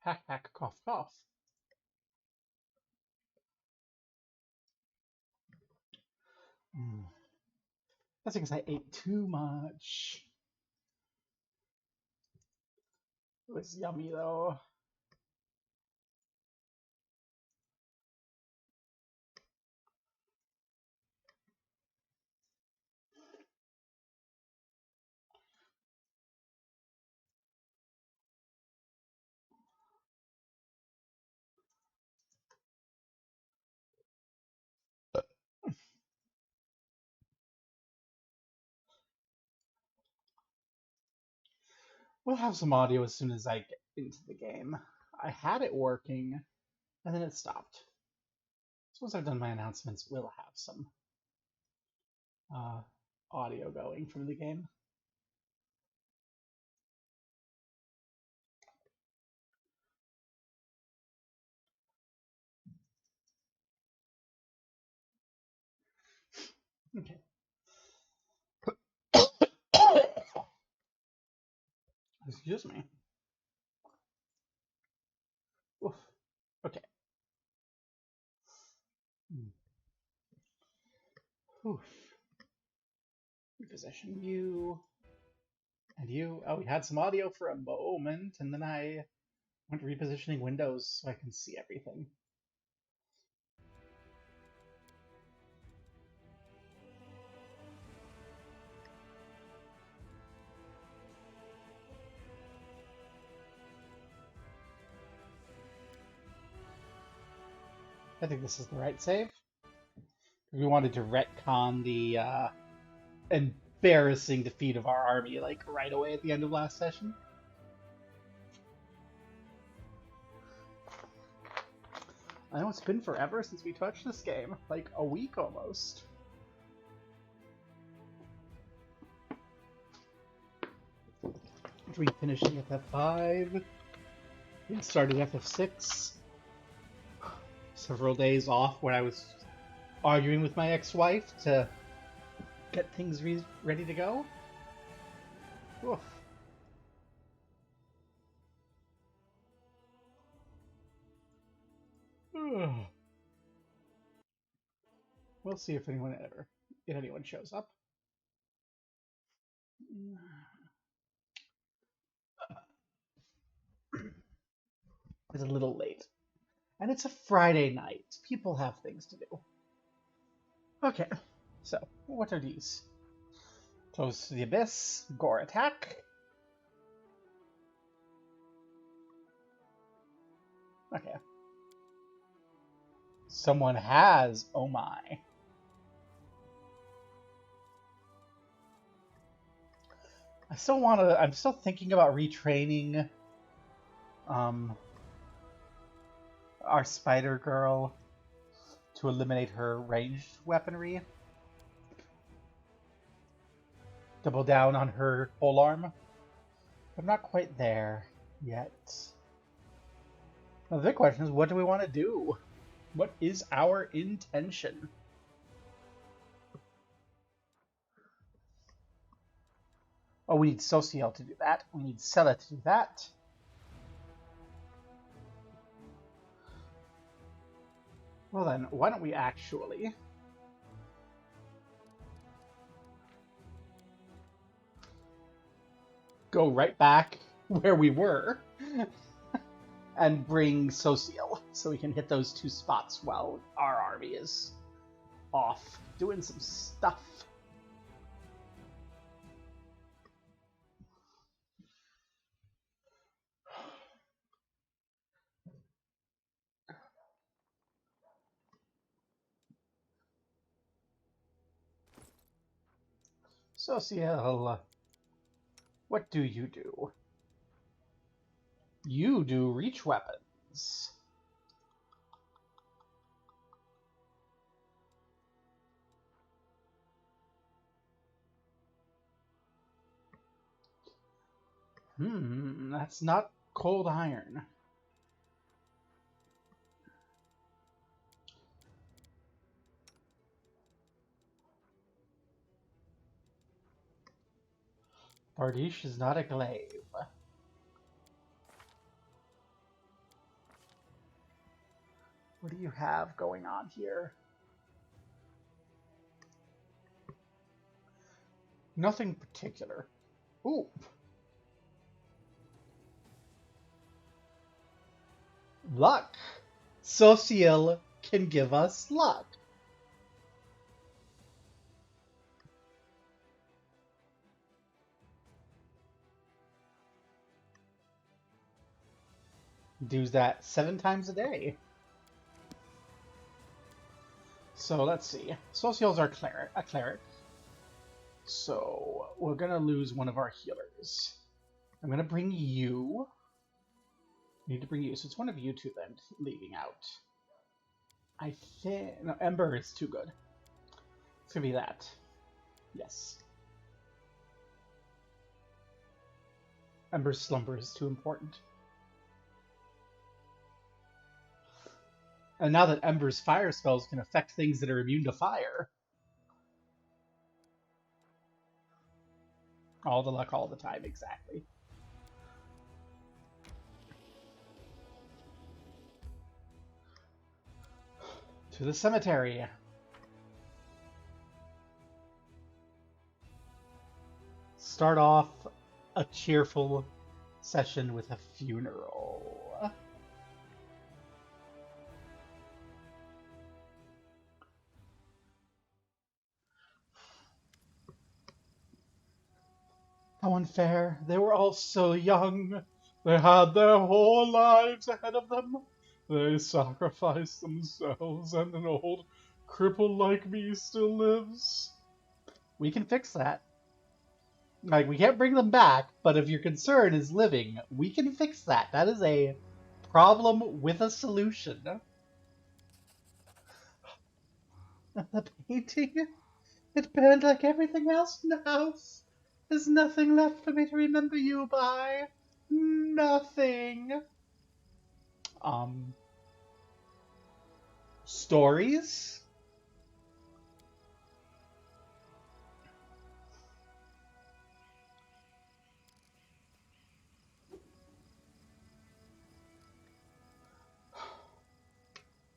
Hack, hack, cough, cough. That's because I ate too much. It was yummy though. We'll have some audio as soon as I get into the game. I had it working, and then it stopped. So once I've done my announcements, we'll have some audio going from the game. Okay. Excuse me. Oof. Okay. Oof. Reposition you. And you. Oh, we had some audio for a moment, and then I went repositioning windows so I can see everything. I think this is the right save. We wanted to retcon the embarrassing defeat of our army, like, right away at the end of last session. I know it's been forever since we touched this game, like a week almost. We finished FF5, we started FF6, several days off when I was arguing with my ex-wife to get things ready to go. Oof. We'll see if anyone shows up. It's a little late. And it's a Friday night. People have things to do. Okay, so what are these? Close to the Abyss, Gore Attack. Okay. Someone has, oh my. I'm still thinking about retraining our spider girl to eliminate her ranged weaponry. Double down on her polearm. I'm not quite there yet. Now the big question is, what do we want to do? What is our intention? Oh, we need Social to do that. We need Sella to do that. Well then, why don't we actually go right back where we were and bring Social so we can hit those two spots while our army is off doing some stuff. Social, what do? You do reach weapons. That's not cold iron. Bardiche is not a glaive. you have going on here? Nothing particular. Ooh. Luck. Social can give us luck. Do that 7 times a day. So let's see. Social's our a cleric. So we're gonna lose one of our healers. I'm gonna bring you. Need to bring you. So it's one of you two then leaving out. I think no, Ember is too good. It's gonna be that. Yes. Ember's slumber is too important. And now that Ember's fire spells can affect things that are immune to fire. All the luck all the time, exactly. To the cemetery. Start off a cheerful session with a funeral. How unfair. They were all so young. They had their whole lives ahead of them. They sacrificed themselves, and an old cripple like me still lives. We can fix that. Like, we can't bring them back, but if your concern is living, we can fix that. That is a problem with a solution. The painting? It burned like everything else in the house. There's nothing left for me to remember you by. Nothing. Stories?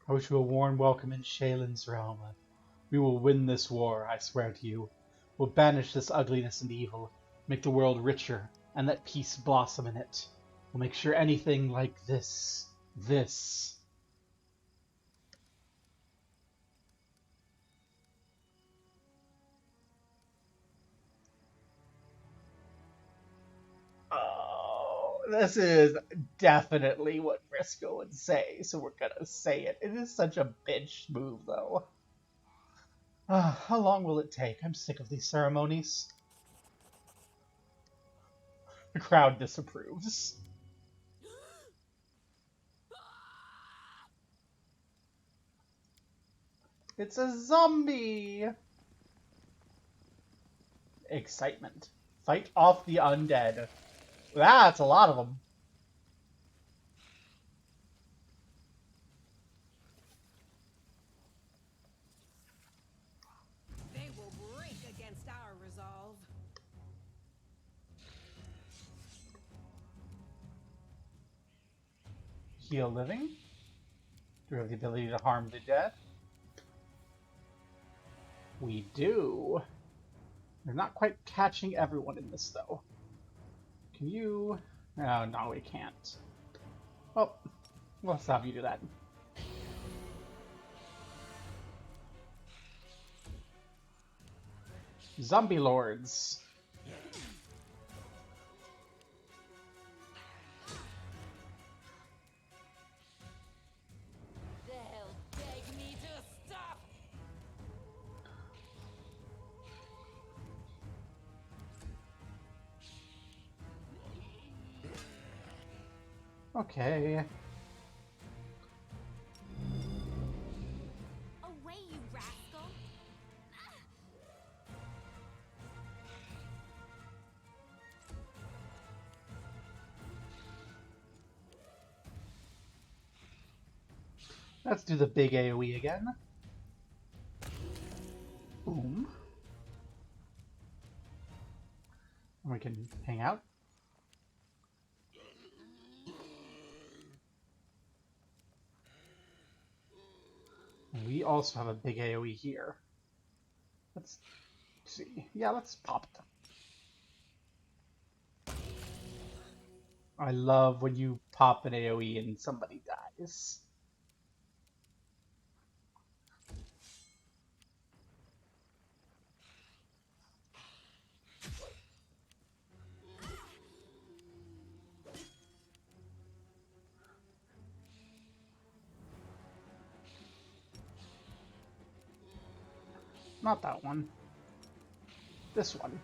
I wish you a warm welcome in Shaylin's realm. We will win this war, I swear to you. We'll banish this ugliness and evil, make the world richer, and let peace blossom in it. We'll make sure anything like this. Oh, this is definitely what Vriska would say, so we're gonna say it. It is such a bitch move, though. How long will it take? I'm sick of these ceremonies. The crowd disapproves. It's a zombie! Excitement. Fight off the undead. That's a lot of them. They will break against our resolve. Heal living. Do we have the ability to harm the dead? We do. We're not quite catching everyone in this, though. Can you... Oh, no, we can't. Well, let's have you do that. Zombie lords. They'll beg me to stop. Okay. Away, you rascal. Let's do the big AoE again. Boom. And we can hang out. And we also have a big AoE here. Let's see. Yeah, let's pop it. I love when you pop an AoE and somebody dies. Not that one. This one.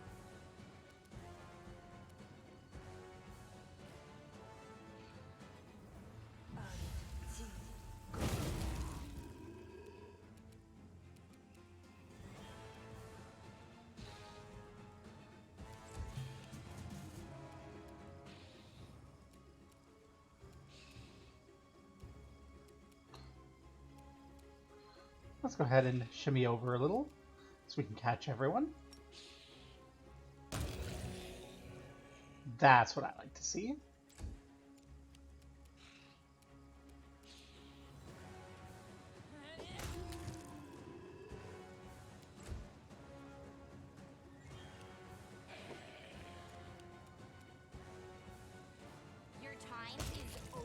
Let's go ahead and shimmy over a little so we can catch everyone. That's what I like to see. Your time is over.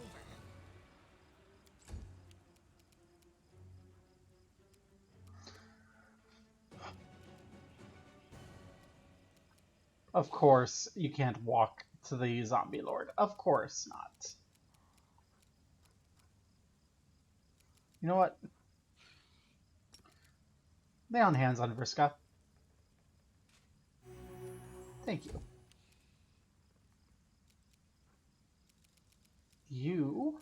Of course, you can't walk to the zombie lord. Of course not. You know what? Lay on hands on Vriska. Thank you. You...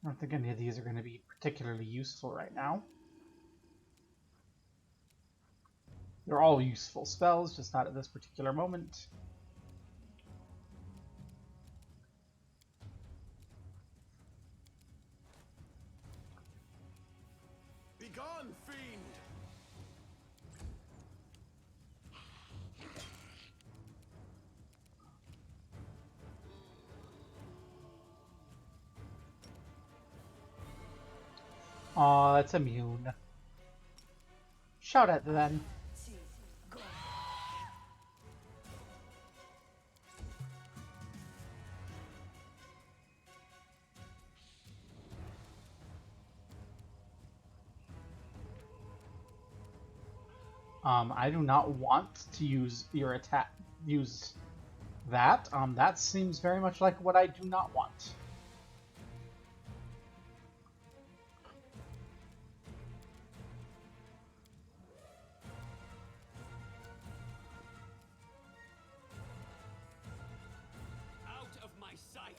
I don't think any of these are going to be particularly useful right now. They're all useful spells, just not at this particular moment. Begone, fiend! Aw, that's immune. Shout at them. I do not want to use your attack. Use that. That seems very much like what I do not want. Out of my sight!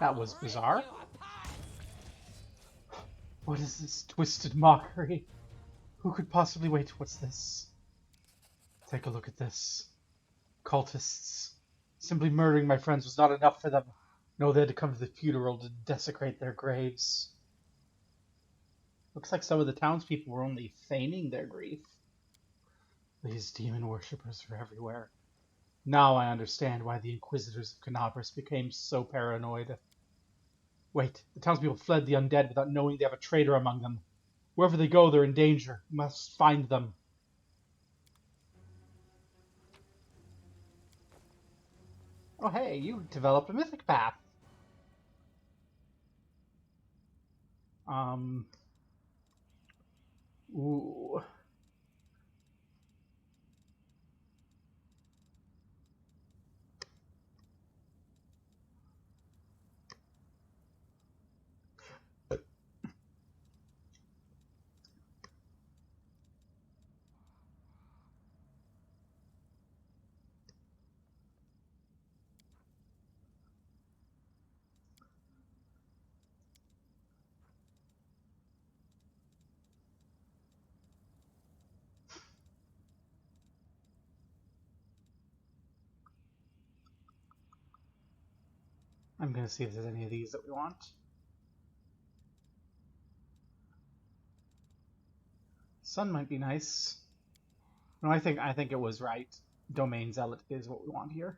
That was bizarre. What is this twisted mockery? Who could possibly wait? What's this? Take a look at this. Cultists. Simply murdering my friends was not enough for them. No, they had to come to the funeral to desecrate their graves. Looks like some of the townspeople were only feigning their grief. These demon worshippers are everywhere. Now I understand why the Inquisitors of Canabras became so paranoid. Wait, the townspeople fled the undead without knowing they have a traitor among them. Wherever they go, they're in danger. We must find them. Oh hey, you developed a mythic path. Ooh. I'm gonna see if there's any of these that we want. Sun might be nice. No, I think it was right. Domain Zealot is what we want here.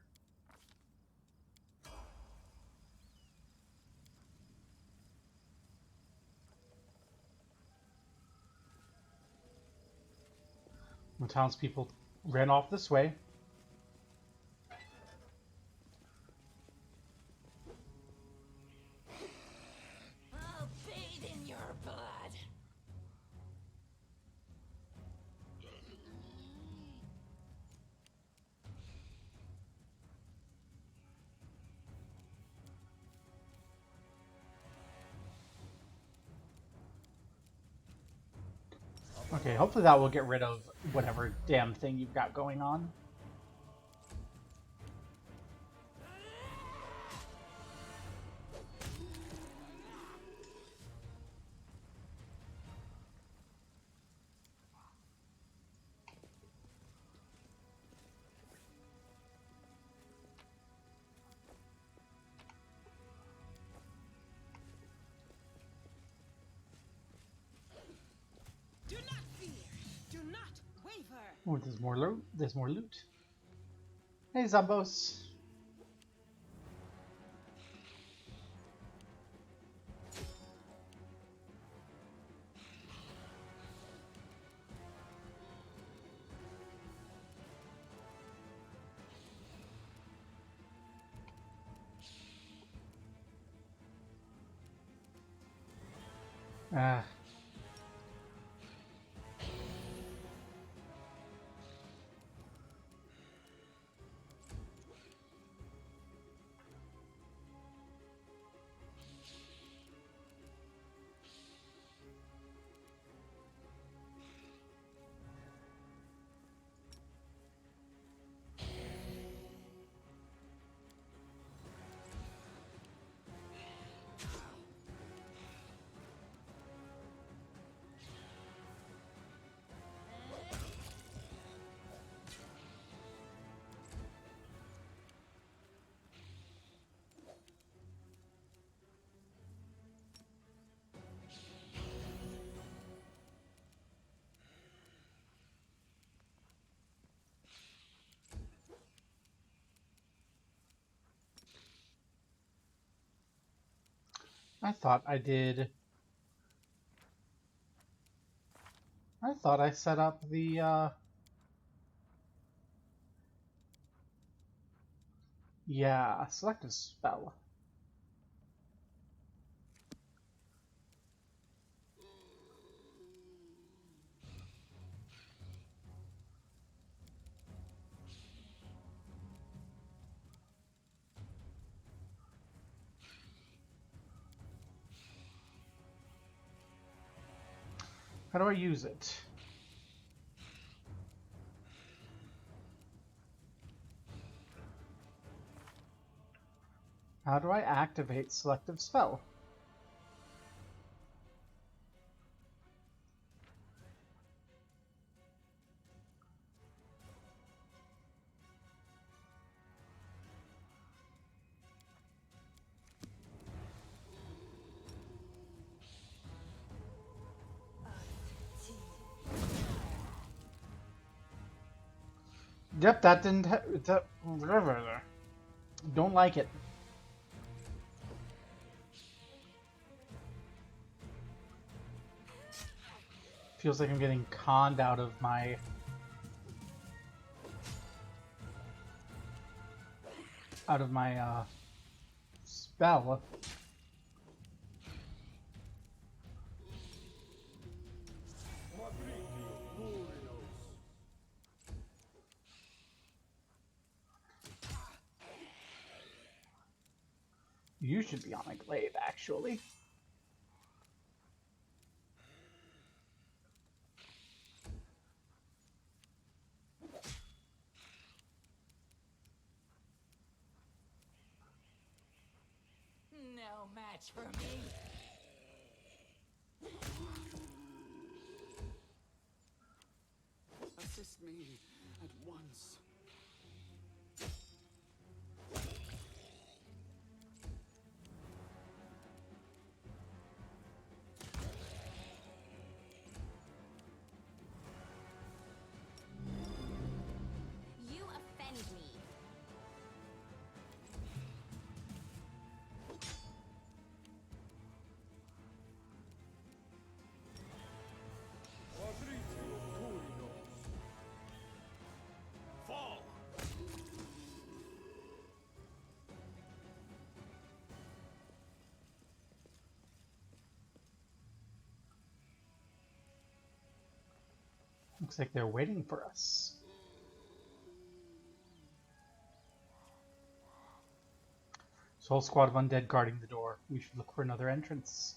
The townspeople ran off this way. I'll bathe in your blood. Okay, hopefully that will get rid of whatever damn thing you've got going on. Do not fear. Do not waver. Oh, there's more loot. There's more loot. Hey, Zombos. Ah. I thought I did. I thought I set up the, yeah, select a spell. How do I use it? How do I activate selective spell? Yep, that didn't. Don't like it. Feels like I'm getting conned out of my spell. You should be on a glaive, actually. No match for me. Assist me at once. You offend me. Looks like they're waiting for us. So whole squad of undead guarding the door. We should look for another entrance.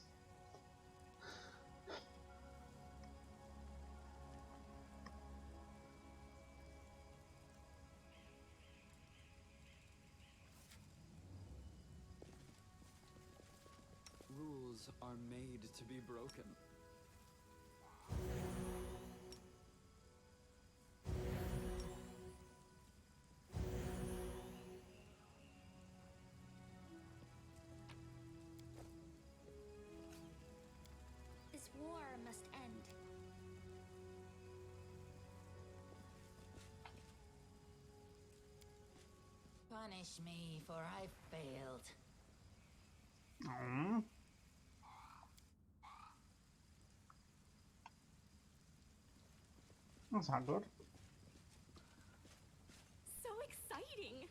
Rules are made to be broken. This war must end. Punish me, for I failed. Mm. That's not good. So exciting!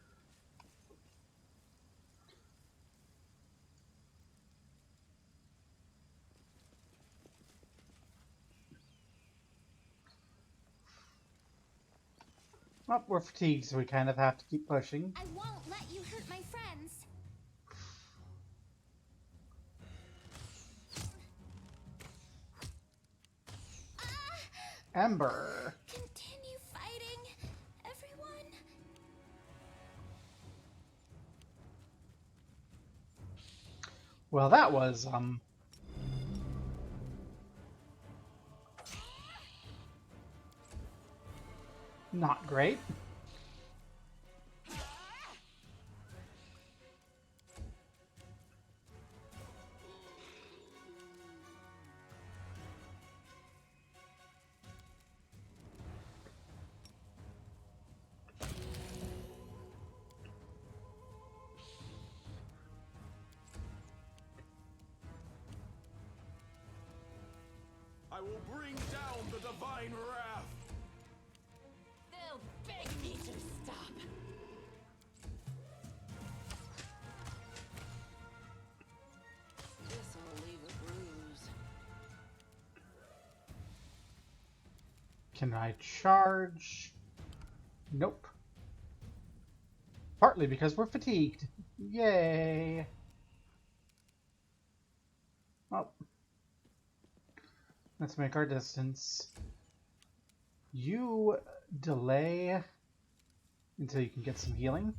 Well, we're fatigued, so we kind of have to keep pushing. I won't let you hurt my friends. Ember! Continue fighting, everyone. Well, that was, not great. I will bring down the divine wrath. They'll beg me to stop. This'll leave a bruise. Can I charge? Nope. Partly because we're fatigued. Yay! Well, let's make our distance. You delay until you can get some healing.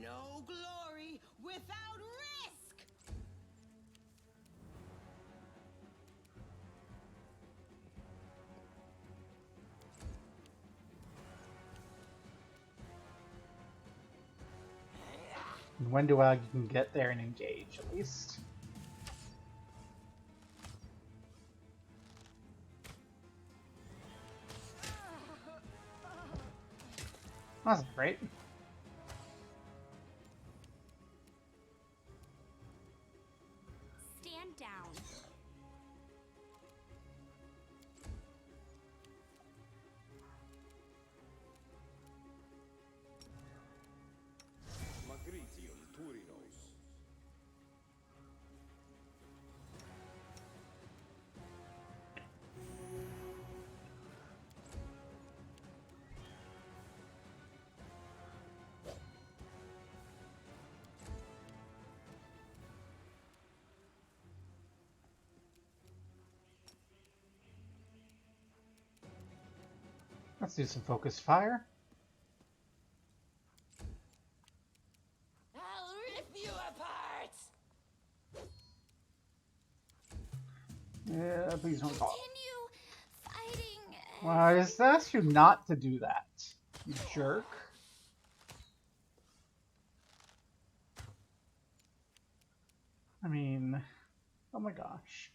No glory without risk! And when do I can get there and engage, at least? That's great. Stand down. Let's do some focused fire. I'll rip you apart. Yeah, please don't talk. Continue fighting. Well, I just asked you not to do that, you jerk. I mean, oh my gosh.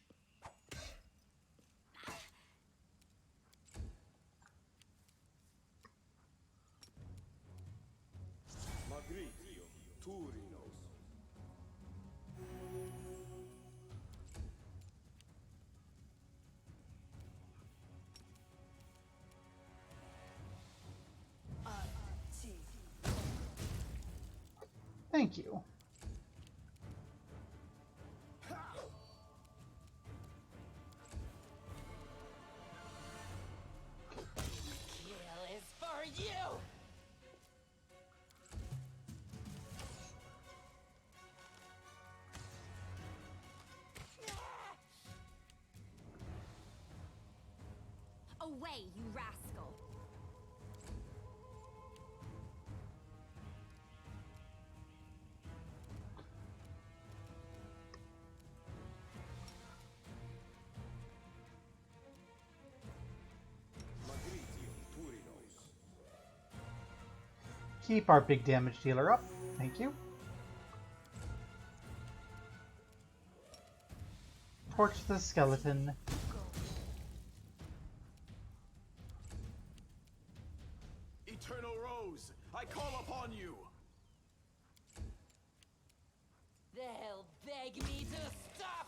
Thank you. Kill is for you! Away, you rascal! Keep our big damage dealer up. Thank you. Torch the skeleton. Eternal Rose, I call upon you. They'll beg me to stop!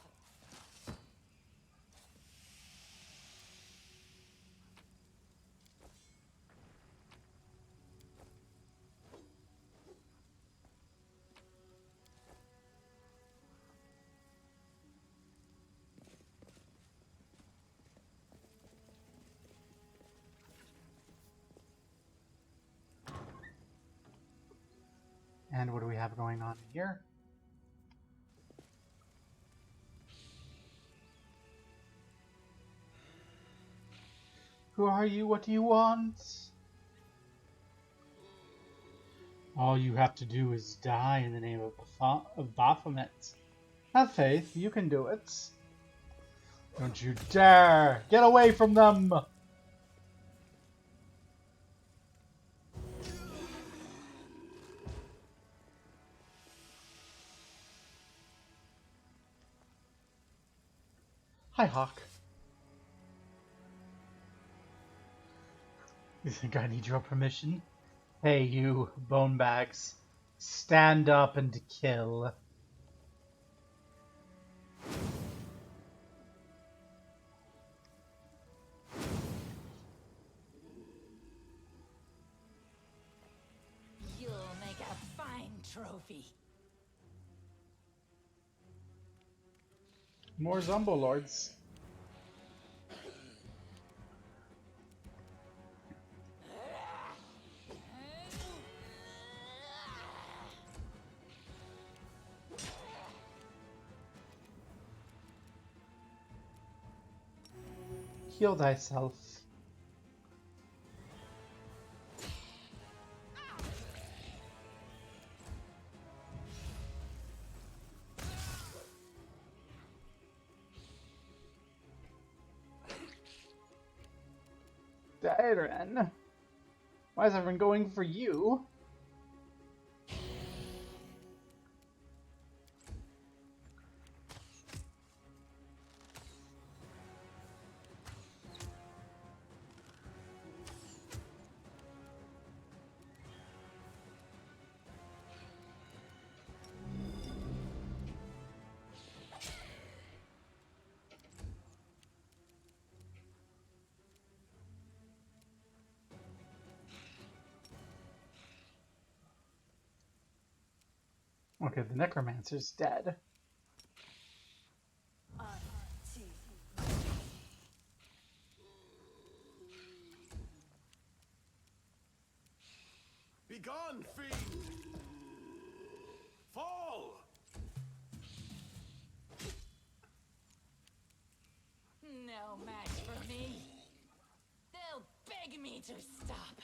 And what do we have going on here? Who are you? What do you want? All you have to do is die in the name of Baphomet. Have faith, you can do it. Don't you dare! Get away from them! Hi, Hawk. You think I need your permission? Hey, you bone bags. Stand up and kill. You'll make a fine trophy. More Zombo Lords. Heal thyself. Dairen. Why is everyone going for you? Okay, the Necromancer's dead. Begone, fiend! Fall! No match for me. They'll beg me to stop.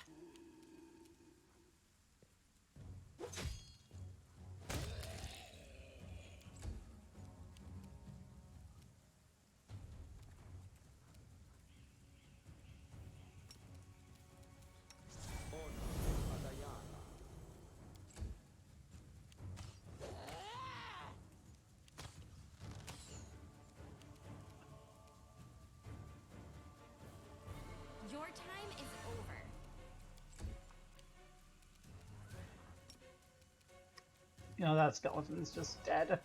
Your time is over. You know, that skeleton's just dead.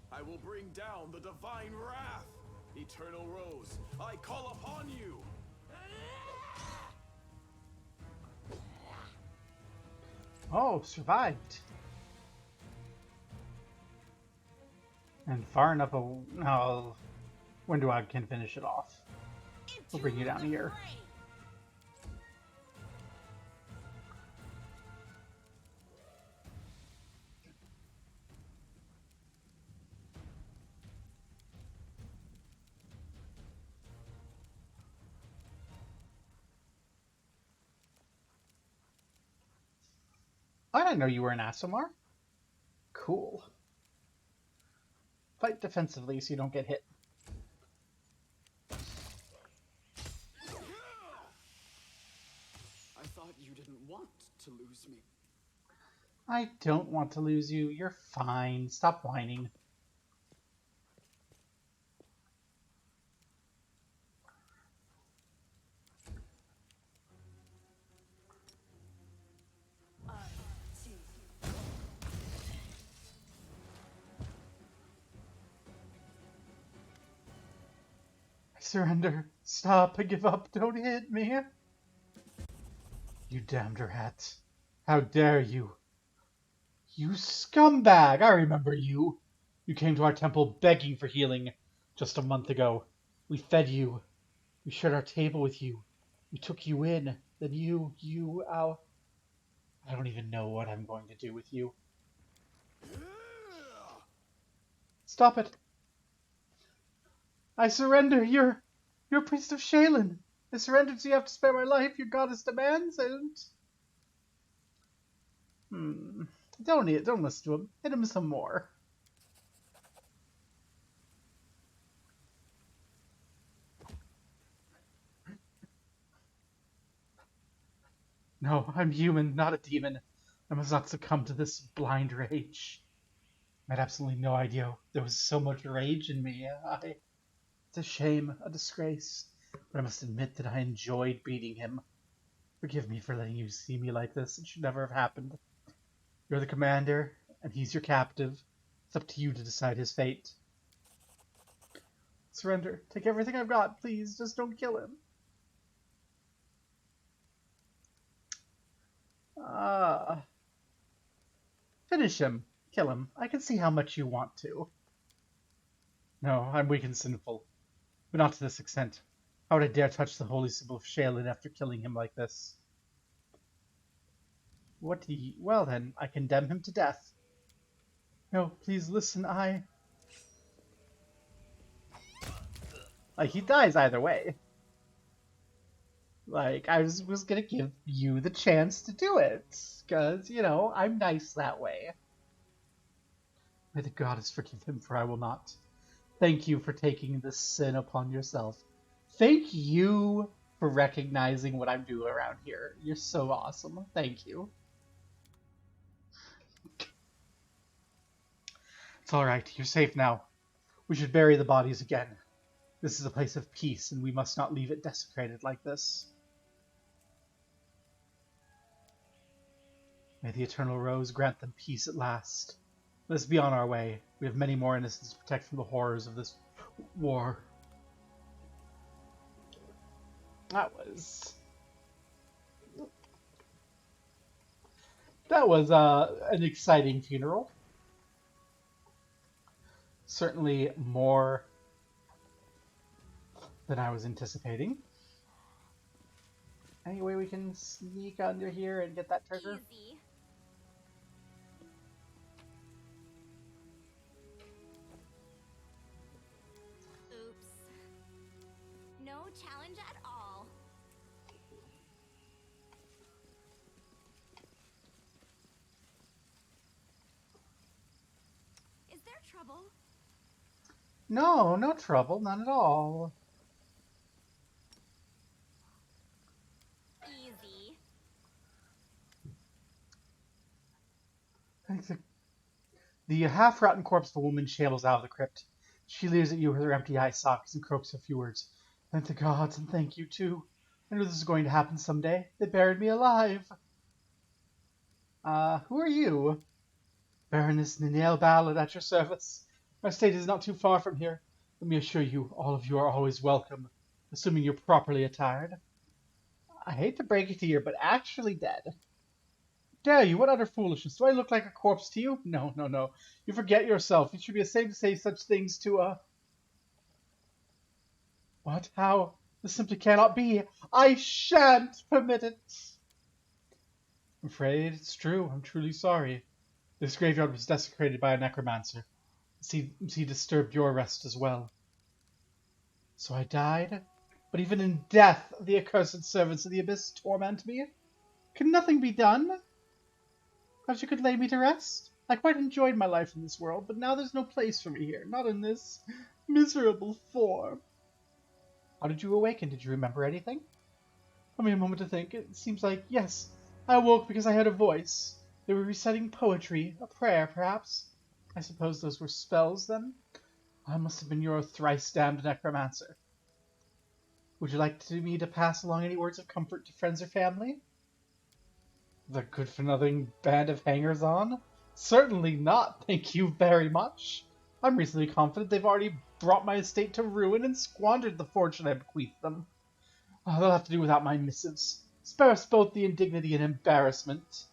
I will bring down the divine wrath. Eternal Rose, I call upon you. Oh, survived. And far enough. No, Windwag can finish it off. We'll bring you down here. I didn't know you were an Asomar. Cool. Fight defensively so you don't get hit. I thought you didn't want to lose me. I don't want to lose you. You're fine. Stop whining. I surrender. Stop. I give up. Don't hit me. You damned rat. How dare you? You scumbag! I remember you. You came to our temple begging for healing just a month ago. We fed you. We shared our table with you. We took you in. Then ow. I don't even know what I'm going to do with you. Stop it. I surrender. You're a priest of Shaylin. I surrender so you have to spare my life. Your goddess demands, and... Don't listen to him. Hit him some more. No, I'm human, not a demon. I must not succumb to this blind rage. I had absolutely no idea there was so much rage in me. It's a shame, a disgrace. But I must admit that I enjoyed beating him. Forgive me for letting you see me like this. It should never have happened. You're the commander, and he's your captive. It's up to you to decide his fate. Surrender. Take everything I've got, please. Just don't kill him. Finish him. Kill him. I can see how much you want to. No, I'm weak and sinful. But not to this extent. How would I dare touch the holy symbol of Shaylin after killing him like this? Well then, I condemn him to death. No, please listen, Like, he dies either way. Like, I was gonna give you the chance to do it. Because, I'm nice that way. May the goddess forgive him, for I will not. Thank you for taking this sin upon yourself. Thank you for recognizing what I'm doing around here. You're so awesome. Thank you. It's alright. You're safe now. We should bury the bodies again. This is a place of peace, and we must not leave it desecrated like this. May the Eternal Rose grant them peace at last. Let us be on our way. We have many more innocents to protect from the horrors of this war. That was an exciting funeral. Certainly more than I was anticipating. Any way we can sneak under here and get that treasure? Easy. Oops. No challenge at all. Is there trouble? No, no trouble, none at all. Easy. The half-rotten corpse of a woman shambles out of the crypt. She leers at you with her empty eye sockets and croaks a few words. Thank the gods, and thank you too. I knew this was going to happen someday. They buried me alive. Who are you? Baroness Ninel Ballad at your service. My estate is not too far from here. Let me assure you, all of you are always welcome, assuming you're properly attired. I hate to break it to you, but actually dead. dare you? What utter foolishness! Do I look like a corpse to you? No, no, no. You forget yourself. You should be ashamed to say such things to a... What? How? This simply cannot be. I shan't permit it. I'm afraid it's true. I'm truly sorry. This graveyard was desecrated by a necromancer. He disturbed your rest as well. So I died? But even in death, the accursed servants of the abyss torment me. Could nothing be done? Perhaps you could lay me to rest? I quite enjoyed my life in this world, but now there's no place for me here, not in this miserable form. How did you awaken? Did you remember anything? Give me a moment to think. It seems like, yes, I awoke because I heard a voice. They were reciting poetry, a prayer, perhaps. I suppose those were spells, then? I must have been your thrice-damned necromancer. Would you like me to pass along any words of comfort to friends or family? The good-for-nothing band of hangers-on? Certainly not, thank you very much. I'm reasonably confident they've already brought my estate to ruin and squandered the fortune I bequeathed them. Oh, they'll have to do without my missives. Spare us both the indignity and embarrassment.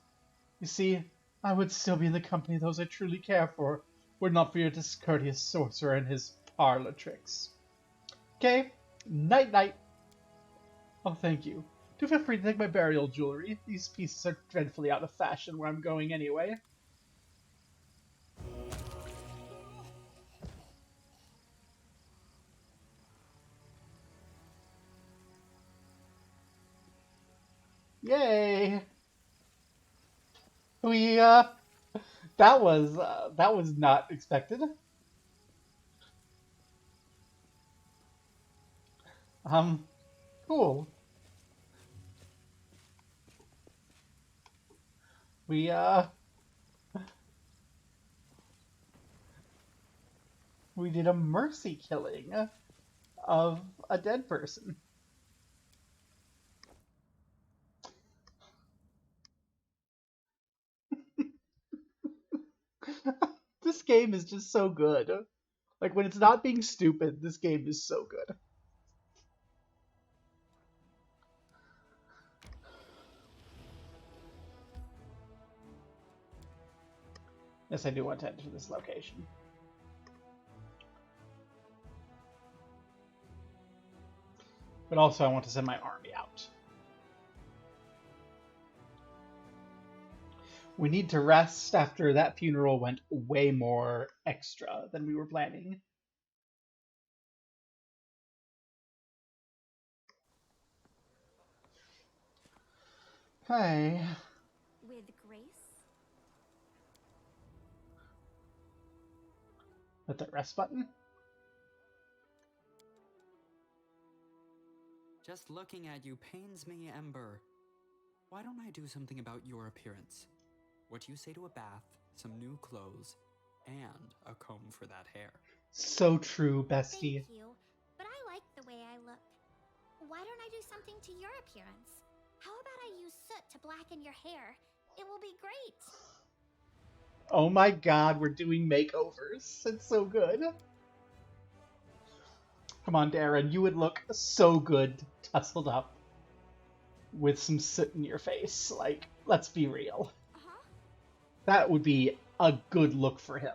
You see, I would still be in the company of those I truly care for, were it not for your discourteous sorcerer and his parlor tricks. Okay, night-night. Oh, thank you. Do feel free to take my burial jewelry. These pieces are dreadfully out of fashion where I'm going anyway. Yay! We, that was not expected. Cool. We, we did a mercy killing of a dead person. This game is just so good. Like, when it's not being stupid, this game is so good. Yes, I do want to enter this location. But also I want to send my army out. We need to rest after that funeral went way more extra than we were planning. Hey. With grace? Hit that rest button. Just looking at you pains me, Ember. Why don't I do something about your appearance? What do you say to a bath, some new clothes, and a comb for that hair? So true, bestie. Thank you, but I like the way I look. Why don't I do something to your appearance? How about I use soot to blacken your hair? It will be great. Oh my god, we're doing makeovers. It's so good. Come on, Darren, you would look so good tussled up with some soot in your face. Like, let's be real. That would be a good look for him.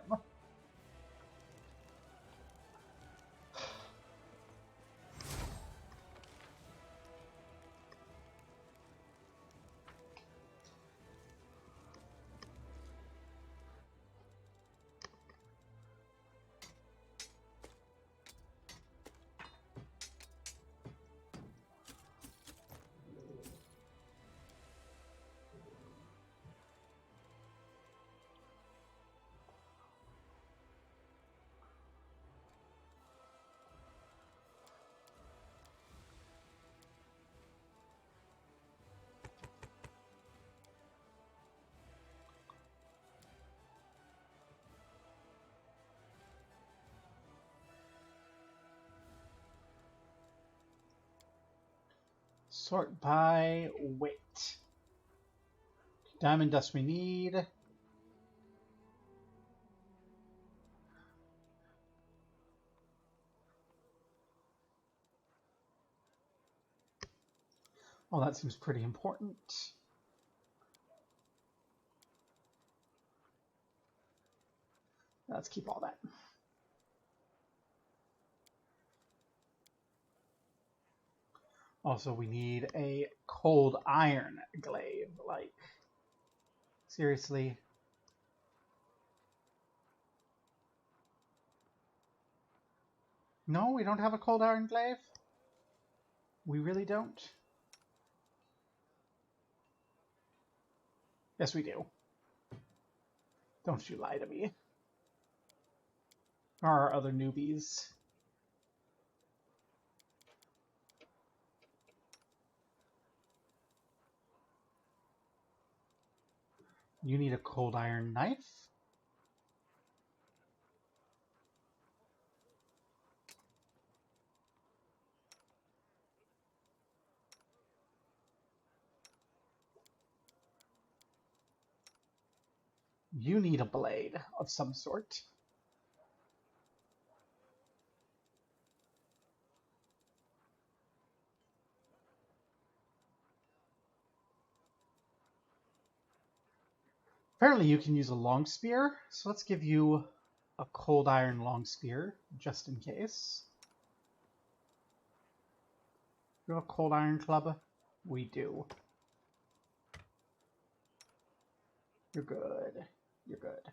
Sort by weight. Diamond dust we need. Well, that seems pretty important. Let's keep all that. Also, we need a cold iron glaive. Like, seriously. No, we don't have a cold iron glaive? We really don't? Yes, we do. Don't you lie to me. Or our other newbies. You need a cold iron knife? You need a blade of some sort. Apparently you can use a long spear, so let's give you a cold iron long spear, just in case. You have a cold iron club? We do. You're good. You're good.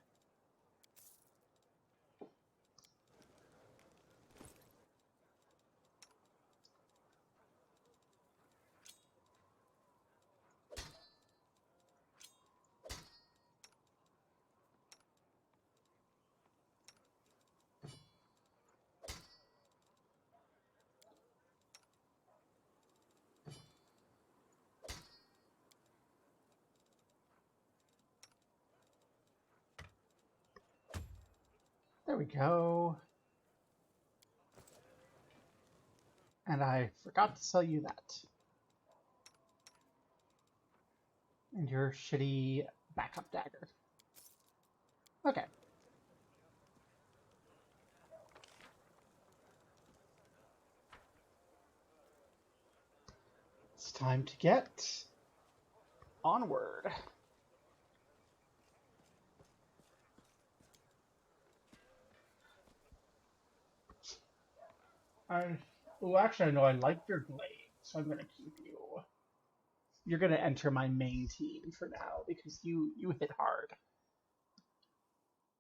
There we go. And I forgot to sell you that. And your shitty backup dagger. Okay. It's time to get onward. Well, actually, I know I like your glaive, so I'm going to keep you. You're going to enter my main team for now, because you hit hard.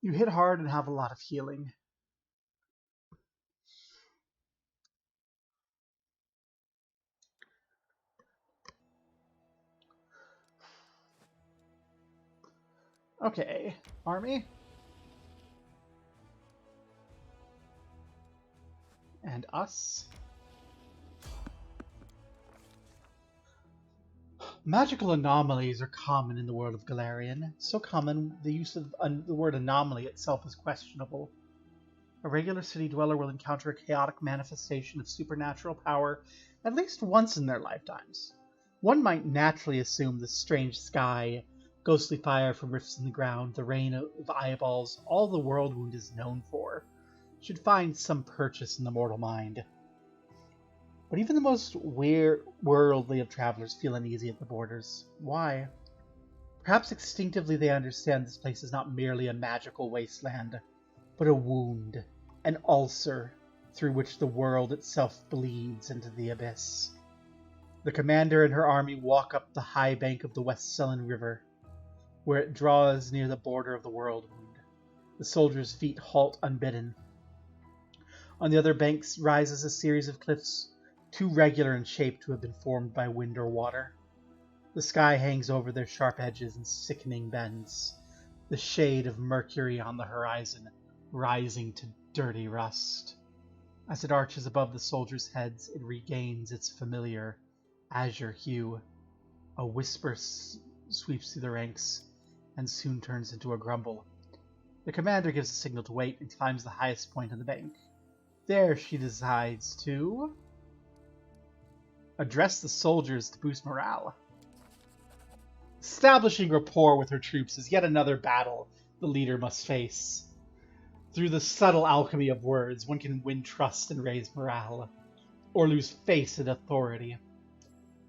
You hit hard and have a lot of healing. Okay, army. And us. Magical anomalies are common in the world of Galarian. So common, the use of the word anomaly itself is questionable. A regular city dweller will encounter a chaotic manifestation of supernatural power at least once in their lifetimes. One might naturally assume the strange sky, ghostly fire from rifts in the ground, the rain of eyeballs, all the world wound is known for, should find some purchase in the mortal mind. But even the most worldly of travelers feel uneasy at the borders. Why? Perhaps instinctively they understand this place is not merely a magical wasteland, but a wound, an ulcer, through which the world itself bleeds into the abyss. The commander and her army walk up the high bank of the West Sullen River, where it draws near the border of the world wound. The soldiers' feet halt unbidden. On the other banks rises a series of cliffs, too regular in shape to have been formed by wind or water. The sky hangs over their sharp edges in sickening bends, the shade of mercury on the horizon rising to dirty rust. As it arches above the soldiers' heads, it regains its familiar azure hue. A whisper sweeps through the ranks, and soon turns into a grumble. The commander gives a signal to wait and climbs the highest point on the bank. There she decides to address the soldiers to boost morale. Establishing rapport with her troops is yet another battle the leader must face. Through the subtle alchemy of words, one can win trust and raise morale, or lose face and authority.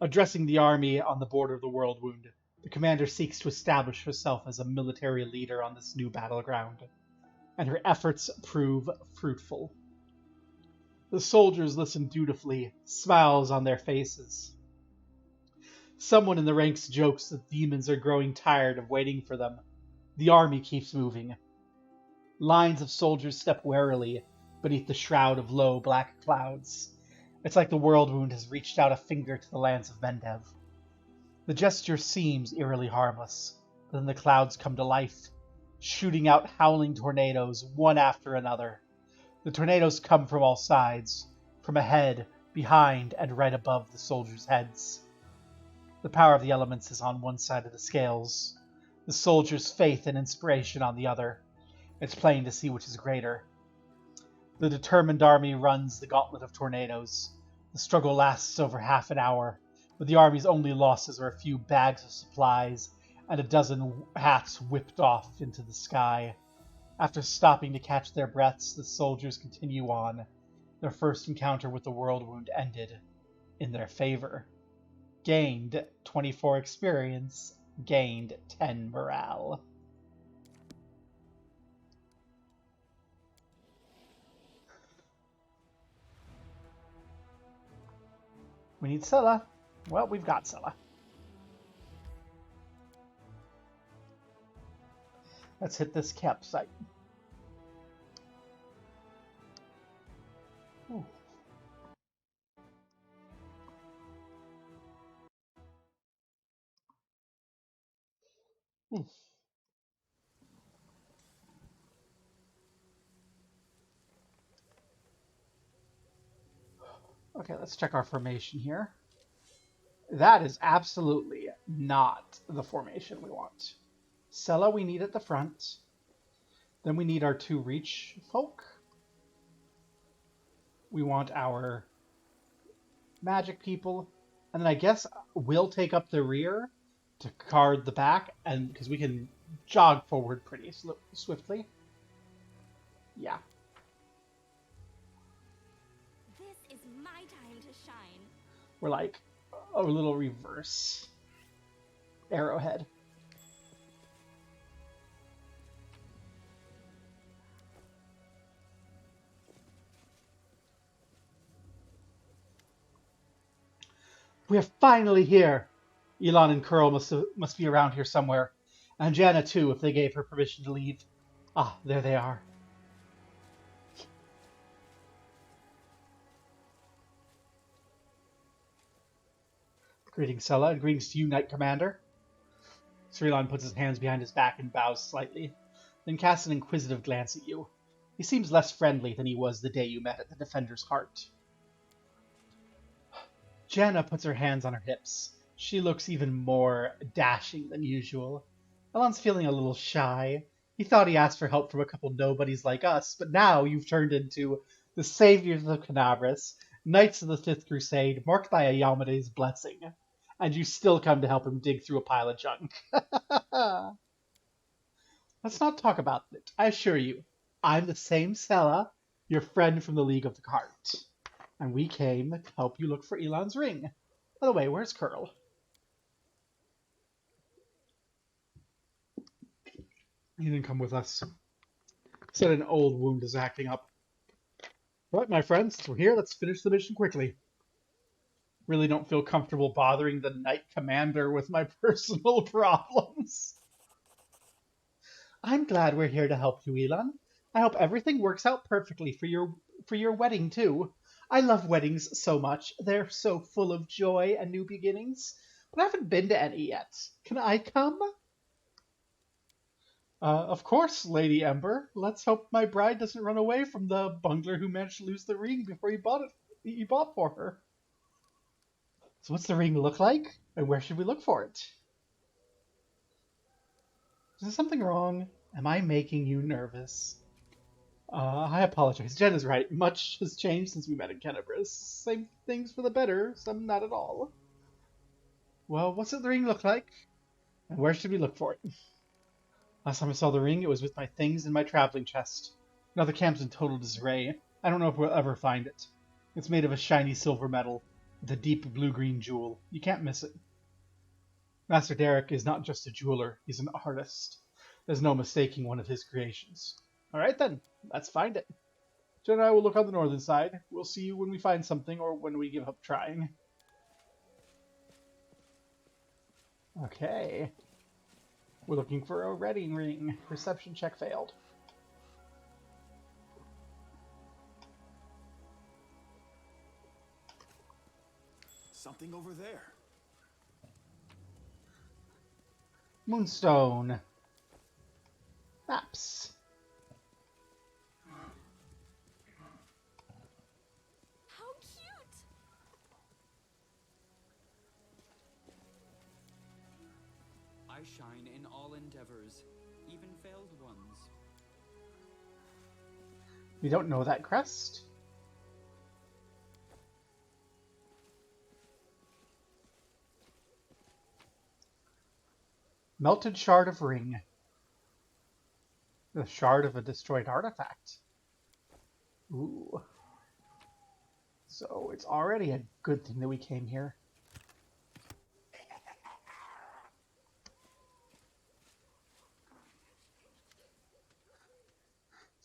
Addressing the army on the border of the world wound, the commander seeks to establish herself as a military leader on this new battleground. and her efforts prove fruitful. The soldiers listen dutifully, smiles on their faces. Someone in the ranks jokes that demons are growing tired of waiting for them. The army keeps moving. Lines of soldiers step warily beneath the shroud of low black clouds. It's like the world wound has reached out a finger to the lands of Mendev. The gesture seems eerily harmless, but then the clouds come to life, shooting out howling tornadoes one after another. The tornadoes come from all sides, from ahead, behind, and right above the soldiers' heads. The power of the elements is on one side of the scales, the soldiers' faith and inspiration on the other. It's plain to see which is greater. The determined army runs the gauntlet of tornadoes. The struggle lasts over half an hour, but the army's only losses are a few bags of supplies and a dozen hats whipped off into the sky. After stopping to catch their breaths, the soldiers continue on. Their first encounter with the world wound ended in their favor. Gained 24 experience, gained 10 morale. We need Scylla. Well, we've got Scylla. Let's hit this campsite. Ooh. Okay, let's check our formation here. That is absolutely not the formation we want. Scylla we need at the front. Then we need our 2 reach folk. We want our magic people. And then I guess we'll take up the rear to guard the back, and because we can jog forward pretty swiftly. Yeah. This is my time to shine. We're like a little reverse arrowhead. We're finally here. Elon and Curl must be around here somewhere. And Jana too, if they gave her permission to leave. Ah, there they are. Greetings, Scylla, and greetings to you, Knight Commander. Sir Elon puts his hands behind his back and bows slightly, then casts an inquisitive glance at you. He seems less friendly than he was the day you met at the Defender's Heart. Jana puts her hands on her hips. She looks even more dashing than usual. Elon's feeling a little shy. He thought he asked for help from a couple nobodies like us, but now you've turned into the saviors of Canabras, Knights of the Fifth Crusade, marked by a Yamade's blessing, and you still come to help him dig through a pile of junk. Let's not talk about it. I assure you, I'm the same Scylla, your friend from the League of the Cart. And we came to help you look for Elon's ring. By the way, where's Curl? He didn't come with us. Said an old wound is acting up. Right, my friends, since we're here, let's finish the mission quickly. Really don't feel comfortable bothering the Knight Commander with my personal problems. I'm glad we're here to help you, Elon. I hope everything works out perfectly for your wedding, too. I love weddings so much. They're so full of joy and new beginnings. But I haven't been to any yet. Can I come? Of course, Lady Ember. Let's hope my bride doesn't run away from the bungler who managed to lose the ring before you bought for her. So what's the ring look like? And where should we look for it? Is there something wrong? Am I making you nervous? I apologize. Jen is right. Much has changed since we met in Canabras. Same things for the better, some not at all. Well, what's the ring look like? And where should we look for it? Last time I saw the ring, it was with my things in my traveling chest. Now the camp's in total disarray. I don't know if we'll ever find it. It's made of a shiny silver metal, with a deep blue-green jewel. You can't miss it. Master Derek is not just a jeweler, he's an artist. There's no mistaking one of his creations. Alright then, let's find it. Jen and I will look on the northern side. We'll see you when we find something or when we give up trying. Okay. We're looking for a wedding ring. Perception check failed. Something over there. Moonstone. Maps. How cute! I shine in all endeavors, even failed ones. You don't know that crest? Melted shard of ring. The shard of a destroyed artifact. Ooh. So it's already a good thing that we came here.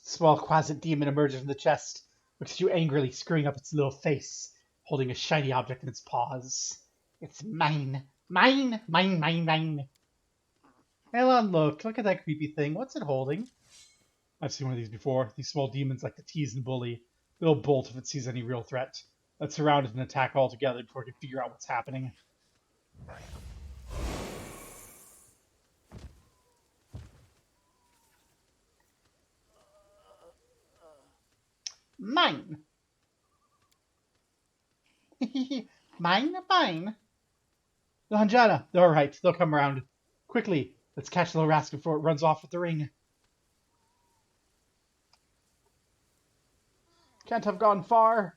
Small quasit demon emerges from the chest, looks at you angrily, screwing up its little face, holding a shiny object in its paws. It's mine. Mine! Mine, mine, mine! Elon, look at that creepy thing. What's it holding? I've seen one of these before. These small demons like to tease and bully. They'll bolt if it sees any real threat. Let's surround it and attack altogether before it can figure out what's happening. Mine! Mine? Mine? The Hanjana. They're alright. They'll come around. Quickly, let's catch the little rascal before it runs off with the ring. Can't have gone far.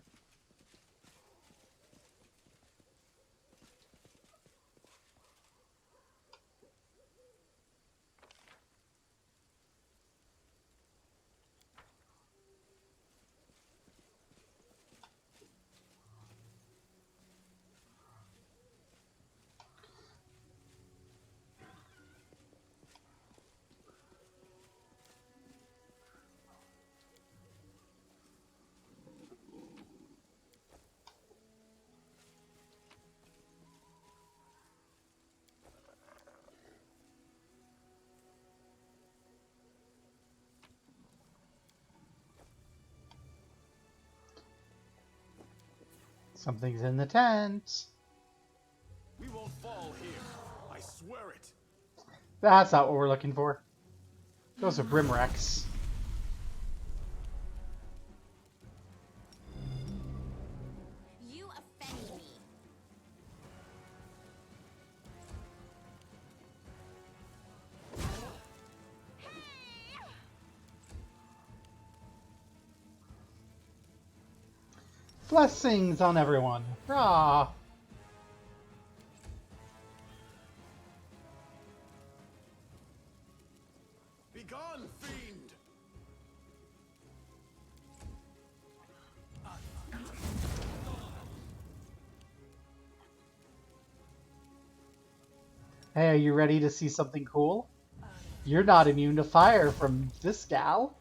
Something's in the tent. We won't fall here. I swear it. That's not what we're looking for. Those are Brimwrecks. You offend me. Blessings on everyone. Rah! Begone, fiend! Hey, are you ready to see something cool? You're not immune to fire from this gal.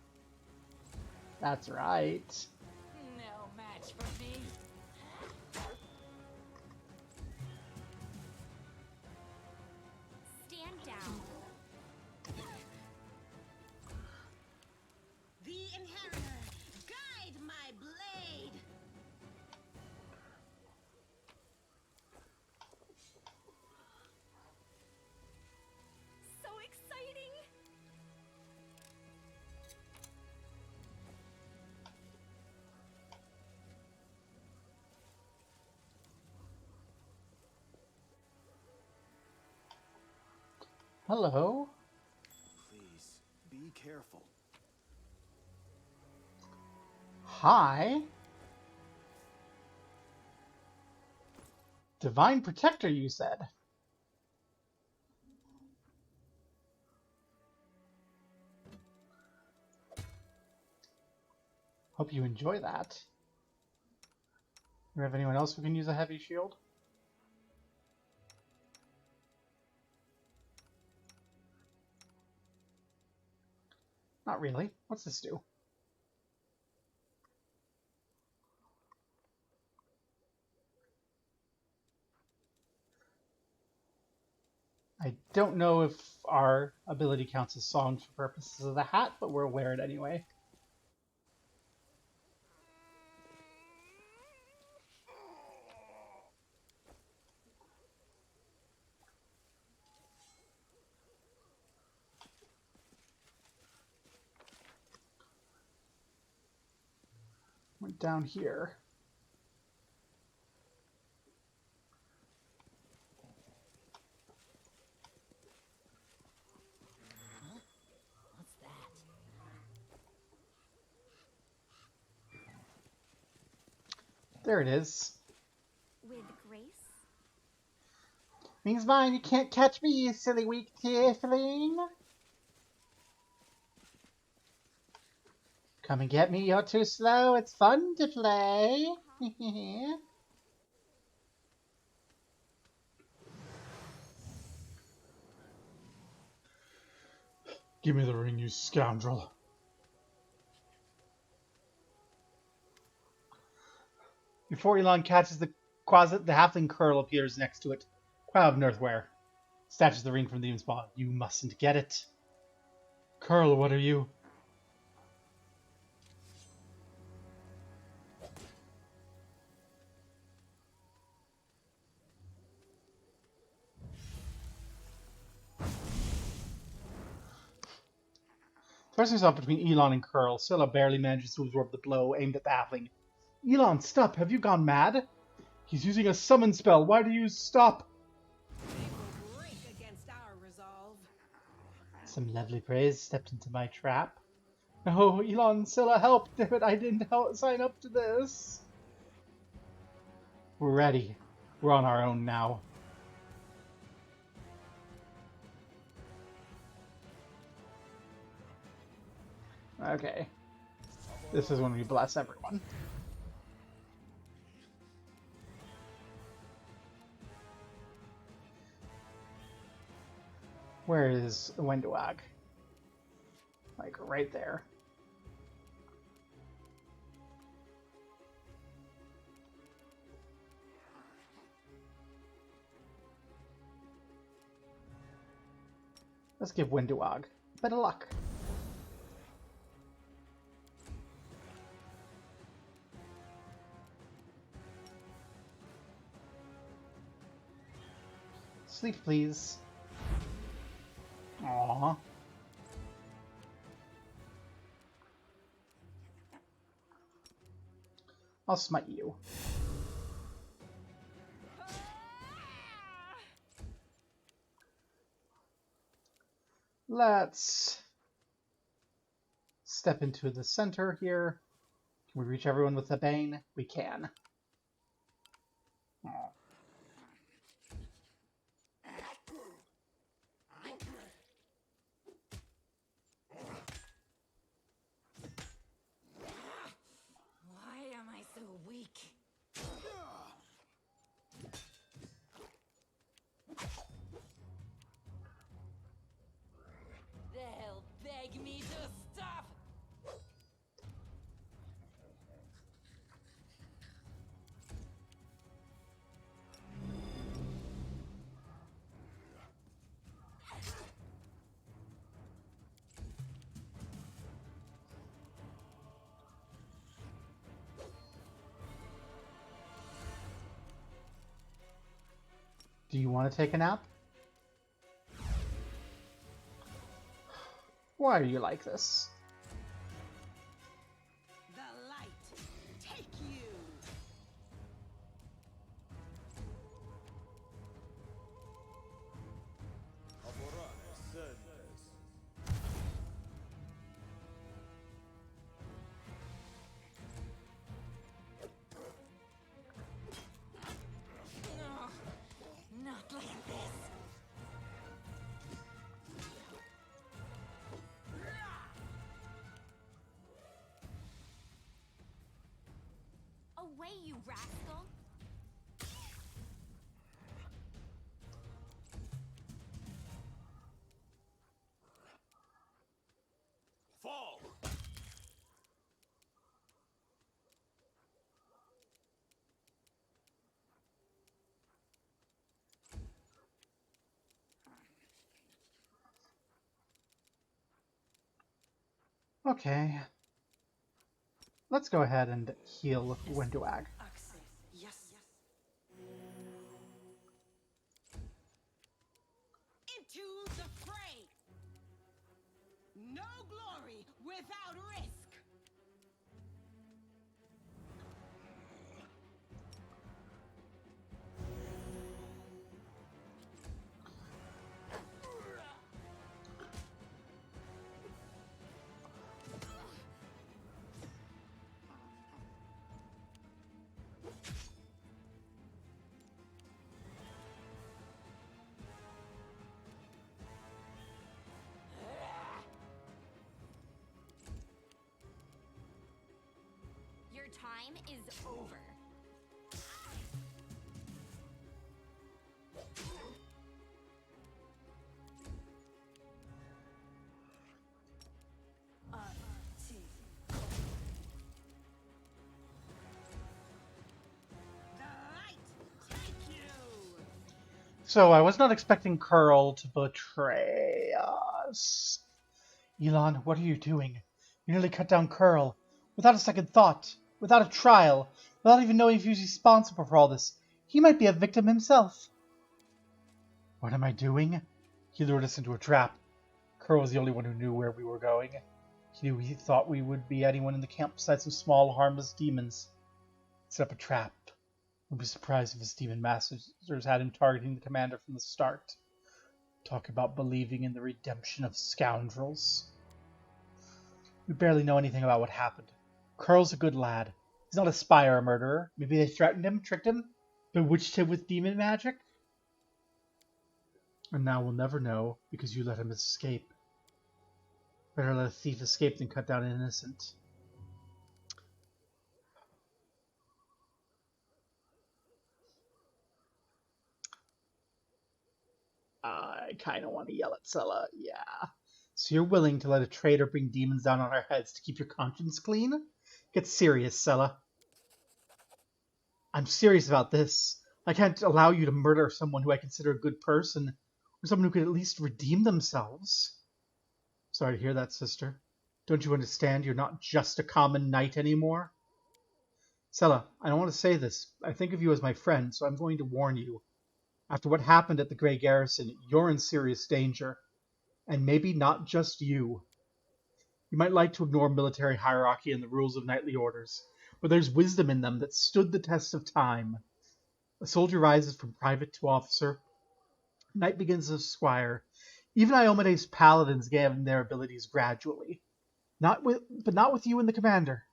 That's right. No match for me. Stand down. The Inheritor, guide my blade! So exciting! Hello. Please, be careful. Hi. Divine Protector, you said. Hope you enjoy that. Do we have anyone else who can use a heavy shield? Not really. What's this do? I don't know if our ability counts as songs for purposes of the hat, but we'll wear it anyway. Went down here. What's that? There it is. With grace? Wings mine, you can't catch me, you silly weak tiefling. Come and get me, you're too slow, it's fun to play. Give me the ring, you scoundrel. Before Elon catches the closet, the halfling Curl appears next to it. Crowd of Northware. Snatches the ring from the demon's paw. You mustn't get it. Curl, what are you? Thrusting himself between Elon and Curl, Scylla barely manages to absorb the blow aimed at the halfling. Elon, stop! Have you gone mad? He's using a summon spell. Why do you stop? They will break against our resolve. Some lovely praise stepped into my trap. Oh, Elon, Scylla, help! Damn it, I didn't sign up to this. We're ready. We're on our own now. Okay. This is when we bless everyone. Where is Wendowag? Like right there. Let's give Wendowag a bit of luck. Sleep, please. Aww. I'll smite you. Let's step into the center here. Can we reach everyone with the Bane? We can. Aww. Why am I so weak? They'll beg me to stop. Do you want to take a nap? Why are you like this? The light, take you. No, not like this. Away, you rascal! Fall Okay. Let's go ahead and heal Wenduag. Yes. Into the fray. No glory without risk. Your time is over. The light take you. So I was not expecting Curl to betray us. Elon, what are you doing? You nearly cut down Curl. Without a second thought. Without a trial. Without even knowing if he was responsible for all this. He might be a victim himself. What am I doing? He lured us into a trap. Curl was the only one who knew where we were going. He thought we would be anyone in the camp besides some small, harmless demons. Set up a trap. Wouldn't be surprised if his demon masters had him targeting the commander from the start. Talk about believing in the redemption of scoundrels. We barely know anything about what happened. Curl's a good lad. He's not a spy or a murderer. Maybe they threatened him, tricked him, bewitched him with demon magic? And now we'll never know because you let him escape. Better let a thief escape than cut down an innocent. I kind of want to yell at Sella, yeah. So you're willing to let a traitor bring demons down on our heads to keep your conscience clean? Get serious, Sella. I'm serious about this. I can't allow you to murder someone who I consider a good person, or someone who could at least redeem themselves. Sorry to hear that, sister. Don't you understand you're not just a common knight anymore? Sella, I don't want to say this. I think of you as my friend, so I'm going to warn you. After what happened at the Grey Garrison, you're in serious danger. And maybe not just you. You might like to ignore military hierarchy and the rules of knightly orders, but there's wisdom in them that stood the test of time. A soldier rises from private to officer. Knight begins as squire. Even Iomede's paladins gain their abilities gradually. But not with you and the commander.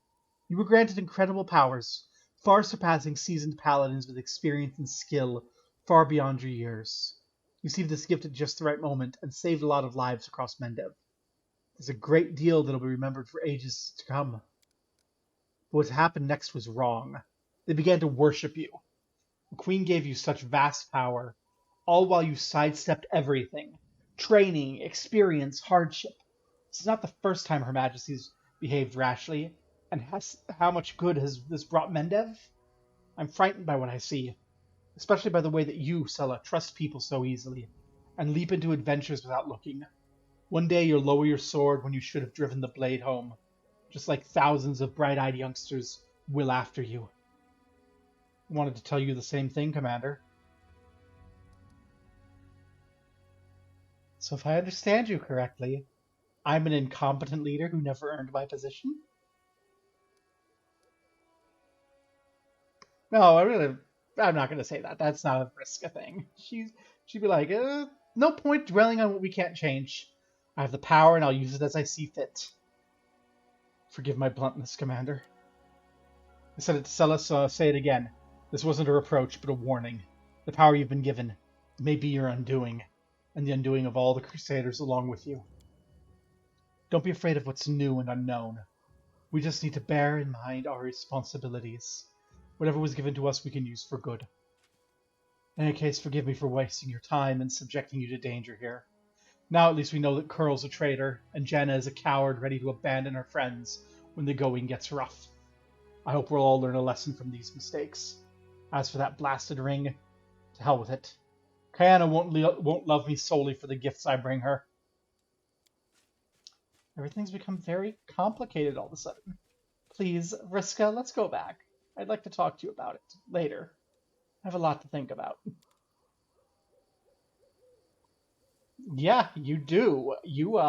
You were granted incredible powers, far surpassing seasoned paladins with experience and skill far beyond your years. You received this gift at just the right moment and saved a lot of lives across Mendev. There's a great deal that'll be remembered for ages to come. But what happened next was wrong. They began to worship you. The Queen gave you such vast power, all while you sidestepped everything. Training, experience, hardship. This is not the first time Her Majesty's behaved rashly, and how much good has this brought Mendev? I'm frightened by what I see, especially by the way that you, Sella, trust people so easily, and leap into adventures without looking. One day you'll lower your sword when you should have driven the blade home, just like thousands of bright-eyed youngsters will after you. I wanted to tell you the same thing, Commander. So if I understand you correctly, I'm an incompetent leader who never earned my position? No, I'm not going to say that. That's not a Vriska thing. She'd be like, no point dwelling on what we can't change. I have the power and I'll use it as I see fit. Forgive my bluntness, Commander. I said it to Sella, so I'll say it again. This wasn't a reproach, but a warning. The power you've been given may be your undoing, and the undoing of all the Crusaders along with you. Don't be afraid of what's new and unknown. We just need to bear in mind our responsibilities. Whatever was given to us we can use for good. In any case, forgive me for wasting your time and subjecting you to danger here. Now at least we know that Curl's a traitor, and Jenna is a coward ready to abandon her friends when the going gets rough. I hope we'll all learn a lesson from these mistakes. As for that blasted ring, to hell with it. Kayana won't love me solely for the gifts I bring her. Everything's become very complicated all of a sudden. Please, Vriska, let's go back. I'd like to talk to you about it later. I have a lot to think about. Yeah, you do. You,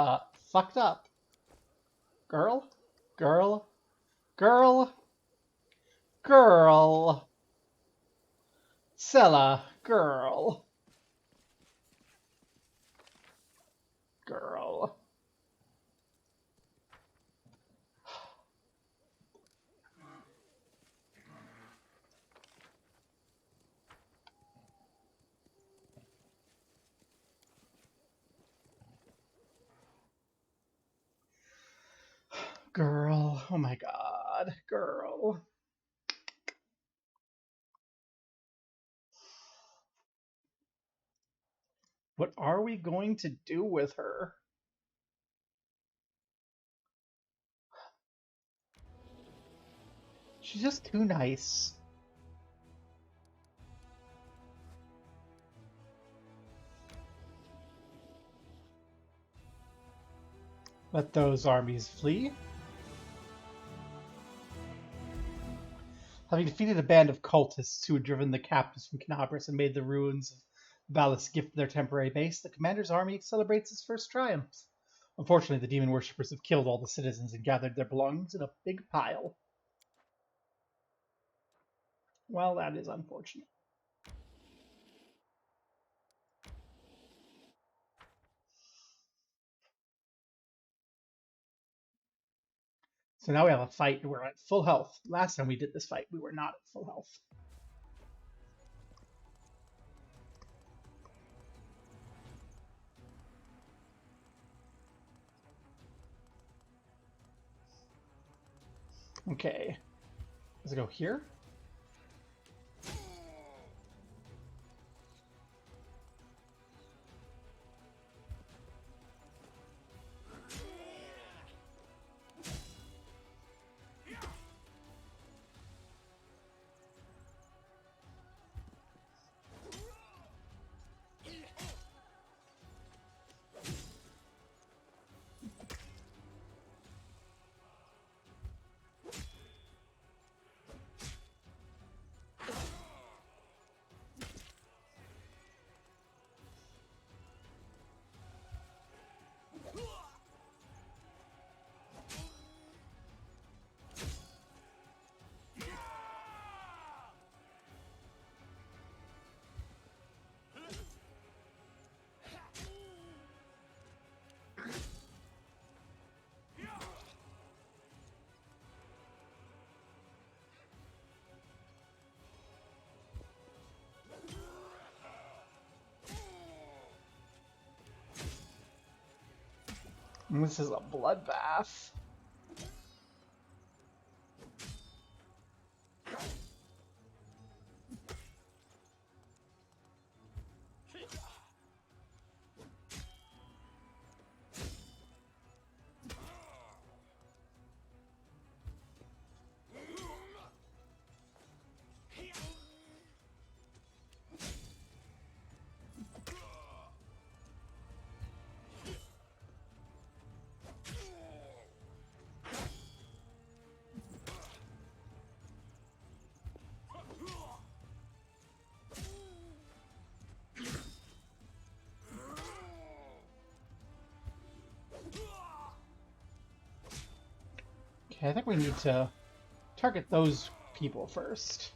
fucked up. Girl? Girl? Girl? Girl? Sella, girl. Girl. Girl. Oh my god. Girl. What are we going to do with her? She's just too nice. Let those armies flee. Having defeated a band of cultists who had driven the captives from Canabras and made the ruins of Valis gift their temporary base, the commander's army celebrates its first triumphs. Unfortunately, the demon worshippers have killed all the citizens and gathered their belongings in a big pile. Well, that is unfortunate. So now we have a fight and we're at full health. Last time we did this fight, we were not at full health. Okay. Does it go here? This is a bloodbath. Okay, I think we need to target those people first.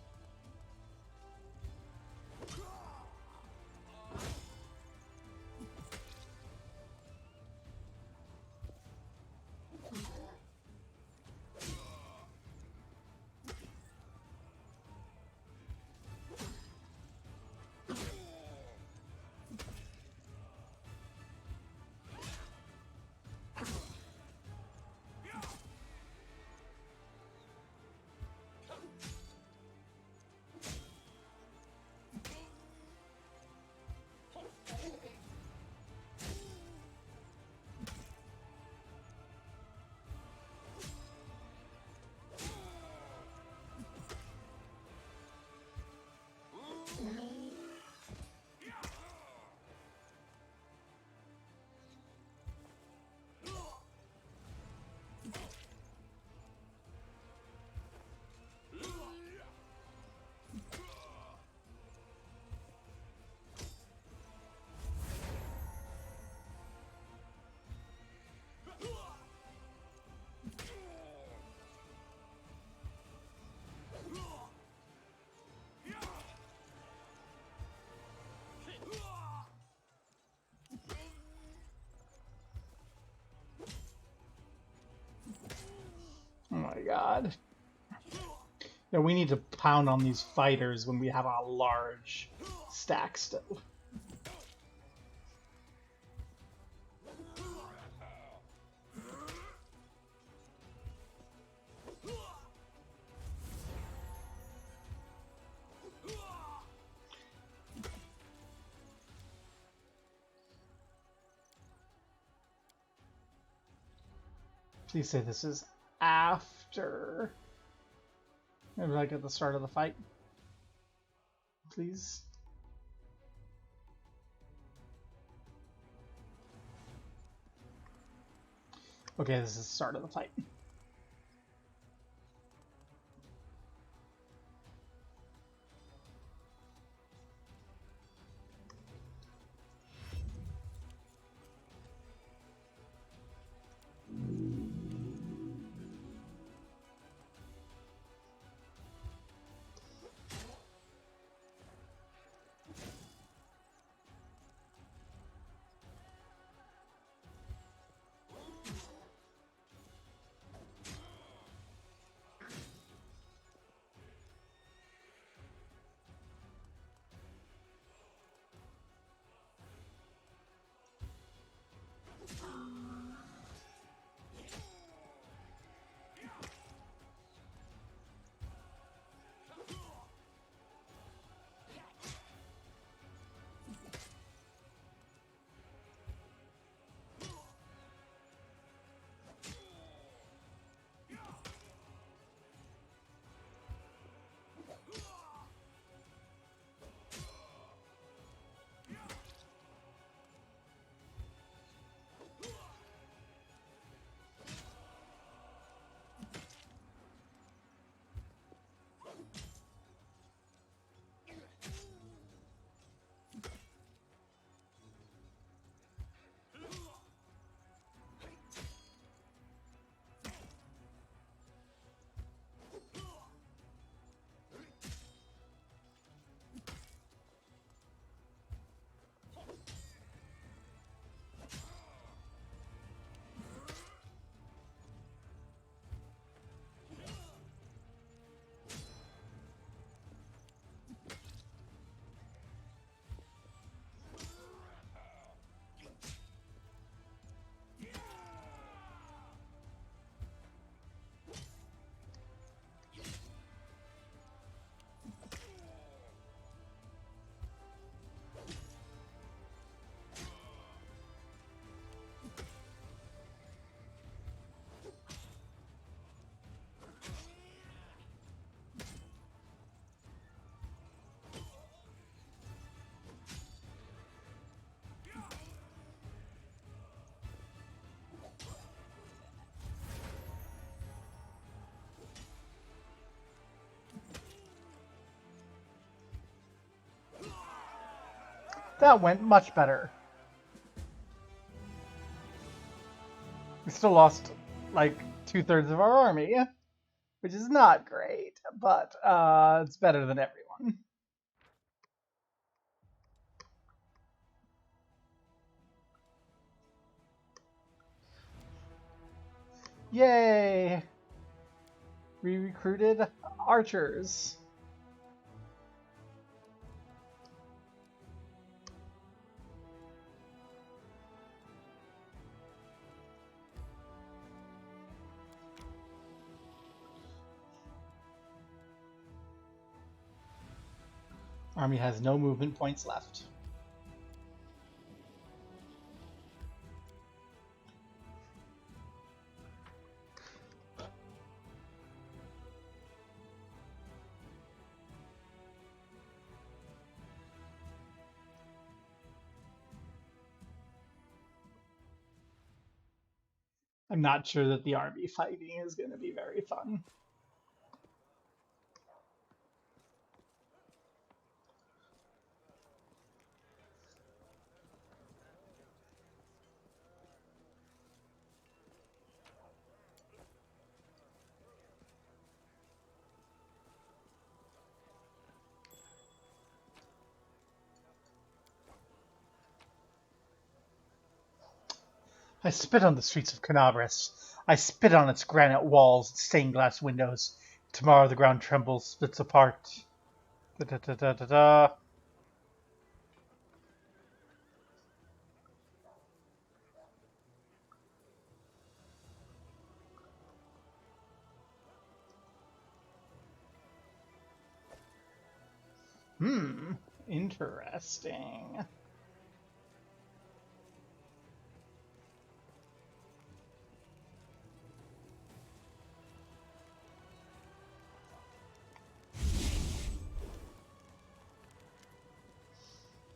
god. Yeah, we need to pound on these fighters when we have a large stack still. Please say this is after. Maybe like at the start of the fight. Please. Okay, this is the start of the fight. That went much better. We still lost like 2/3 of our army, which is not great, but it's better than everyone. Yay! We recruited archers. Army has no movement points left. I'm not sure that the army fighting is going to be very fun. I spit on the streets of Canabras. I spit on its granite walls and stained glass windows. Tomorrow the ground trembles, splits apart. Da-da-da-da-da-da. Interesting.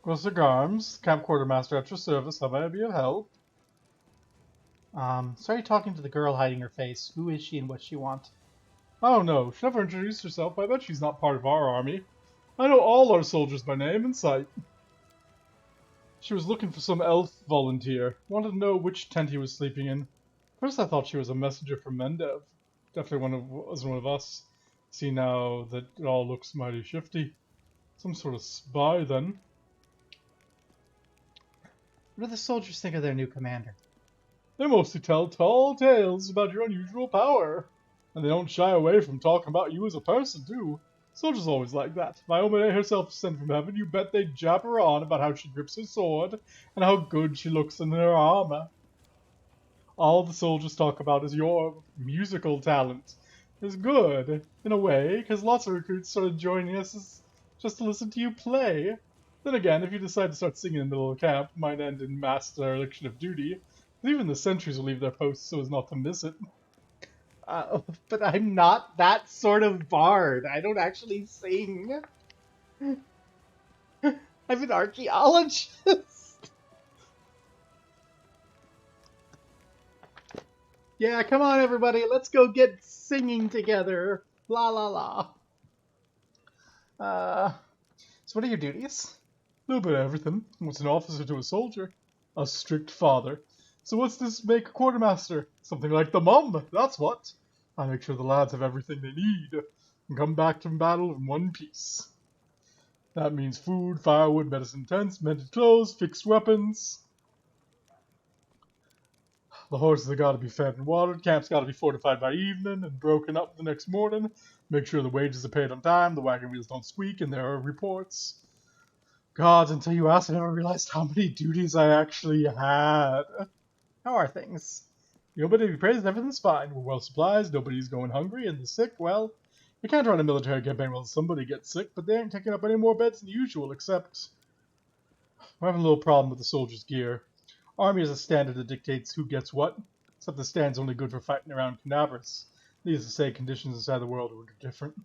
Grosser Arms, Camp Quartermaster at your service. How may I be of help? Sorry talking to the girl hiding her face. Who is she and what she want? Oh no, she never introduced herself. I bet she's not part of our army. I know all our soldiers by name and sight. She was looking for some elf volunteer. Wanted to know which tent he was sleeping in. First I thought she was a messenger from Mendev. Definitely was one of us. See now that it all looks mighty shifty. Some sort of spy then. What do the soldiers think of their new commander? They mostly tell tall tales about your unusual power. And they don't shy away from talking about you as a person, too. Soldiers always like that. If Iomade herself is sent from heaven, you bet they'd jabber on about how she grips her sword and how good she looks in her armor. All the soldiers talk about is your musical talent. It's good, in a way, because lots of recruits started joining us just to listen to you play. Then again, if you decide to start singing in the middle of camp, it might end in mass dereliction of duty. Even the sentries will leave their posts so as not to miss it. But I'm not that sort of bard. I don't actually sing. I'm an archaeologist. Yeah, come on everybody, let's go get singing together. La la la. So what are your duties? A little bit of everything. What's an officer to a soldier? A strict father. So what's this make a quartermaster? Something like the mum, that's what. I make sure the lads have everything they need and come back from battle in one piece. That means food, firewood, medicine tents, mended clothes, fixed weapons. The horses have got to be fed and watered, camp's got to be fortified by evening and broken up the next morning. Make sure the wages are paid on time, the wagon wheels don't squeak, and there are reports. God, until you asked, I never realized how many duties I actually had. How are things? Nobody be praised, everything's fine. We're well supplied, nobody's going hungry, and the sick, well, you can't run a military campaign while somebody gets sick, but they ain't taking up any more beds than usual, except we're having a little problem with the soldiers' gear. Army is a standard that dictates who gets what, except the stand's only good for fighting around Canabras. Needless to say, conditions inside the world are different.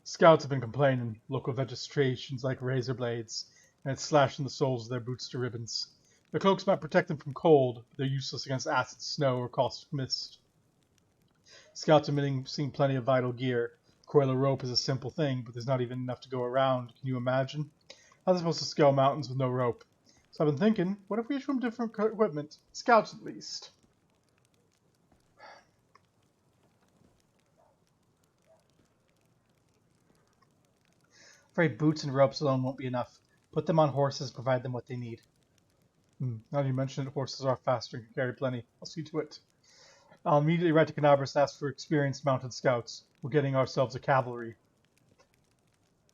Scouts have been complaining, local vegetation like razor blades, and it's slashing the soles of their boots to ribbons. The cloaks might protect them from cold, but they're useless against acid snow or caustic mist. Scouts are seeing plenty of vital gear. Coil of rope is a simple thing, but there's not even enough to go around. Can you imagine? How are they supposed to scale mountains with no rope? So I've been thinking, what if we issue them different equipment? Scouts at least. Afraid boots and ropes alone won't be enough. Put them on horses, provide them what they need. Now you mention it, horses are faster and can carry plenty. I'll see to it. I'll immediately write to Canabras and ask for experienced mounted scouts. We're getting ourselves a cavalry.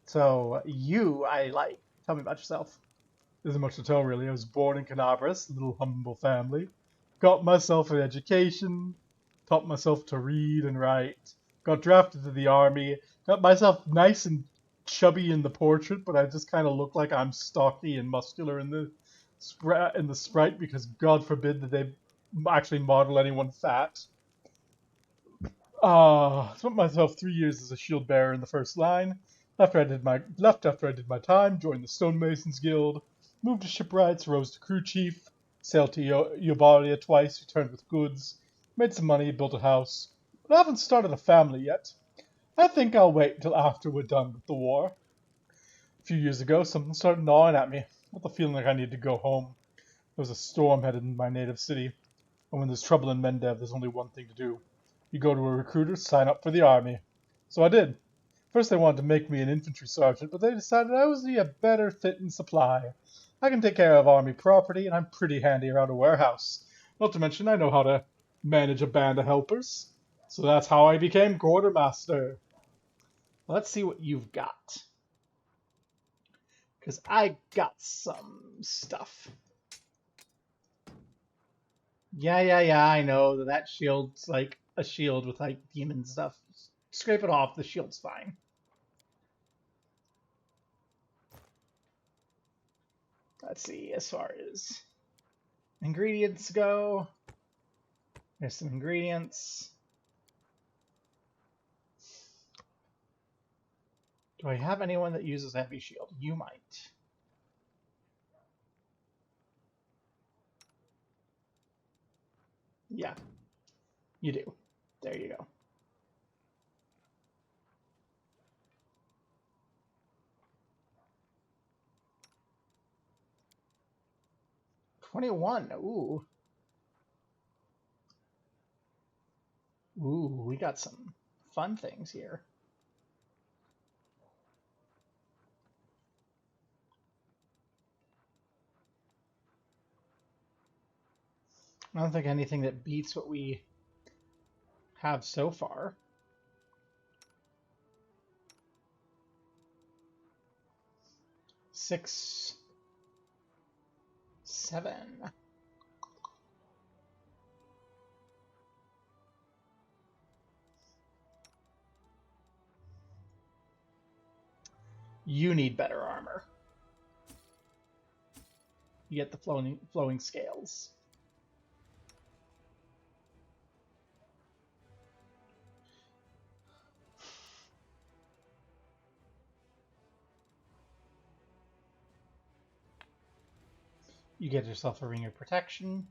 So, tell me about yourself. There isn't much to tell, really. I was born in Canabras, a little humble family. Got myself an education, taught myself to read and write, got drafted to the army, got myself nice and chubby in the portrait, but I just kind of look like I'm stocky and muscular in the sprite because God forbid that they actually model anyone fat. Spent myself 3 years as a shield bearer in the first line. Left after I did my time, joined the Stonemasons Guild, moved to shipwrights, rose to crew chief, sailed to Yobaria twice, returned with goods, made some money, built a house, but I haven't started a family yet. I think I'll wait until after we're done with the war. A few years ago, something started gnawing at me. I got the feeling like I needed to go home. There was a storm headed in my native city, and when there's trouble in Mendev, there's only one thing to do. You go to a recruiter, sign up for the army. So I did. First they wanted to make me an infantry sergeant, but they decided I was a better fit in supply. I can take care of army property, and I'm pretty handy around a warehouse. Not to mention, I know how to manage a band of helpers. So that's how I became quartermaster. Let's see what you've got. Because I got some stuff. Yeah, I know that shield's like a shield with like demon stuff. Scrape it off, the shield's fine. Let's see, as far as ingredients go, there's some ingredients. Do I have anyone that uses heavy shield? You might. Yeah, you do. There you go. $21. Ooh. Ooh, we got some fun things here. I don't think anything that beats what we have so far. Six, 7. You need better armor. You get the flowing scales. You get yourself a ring of protection.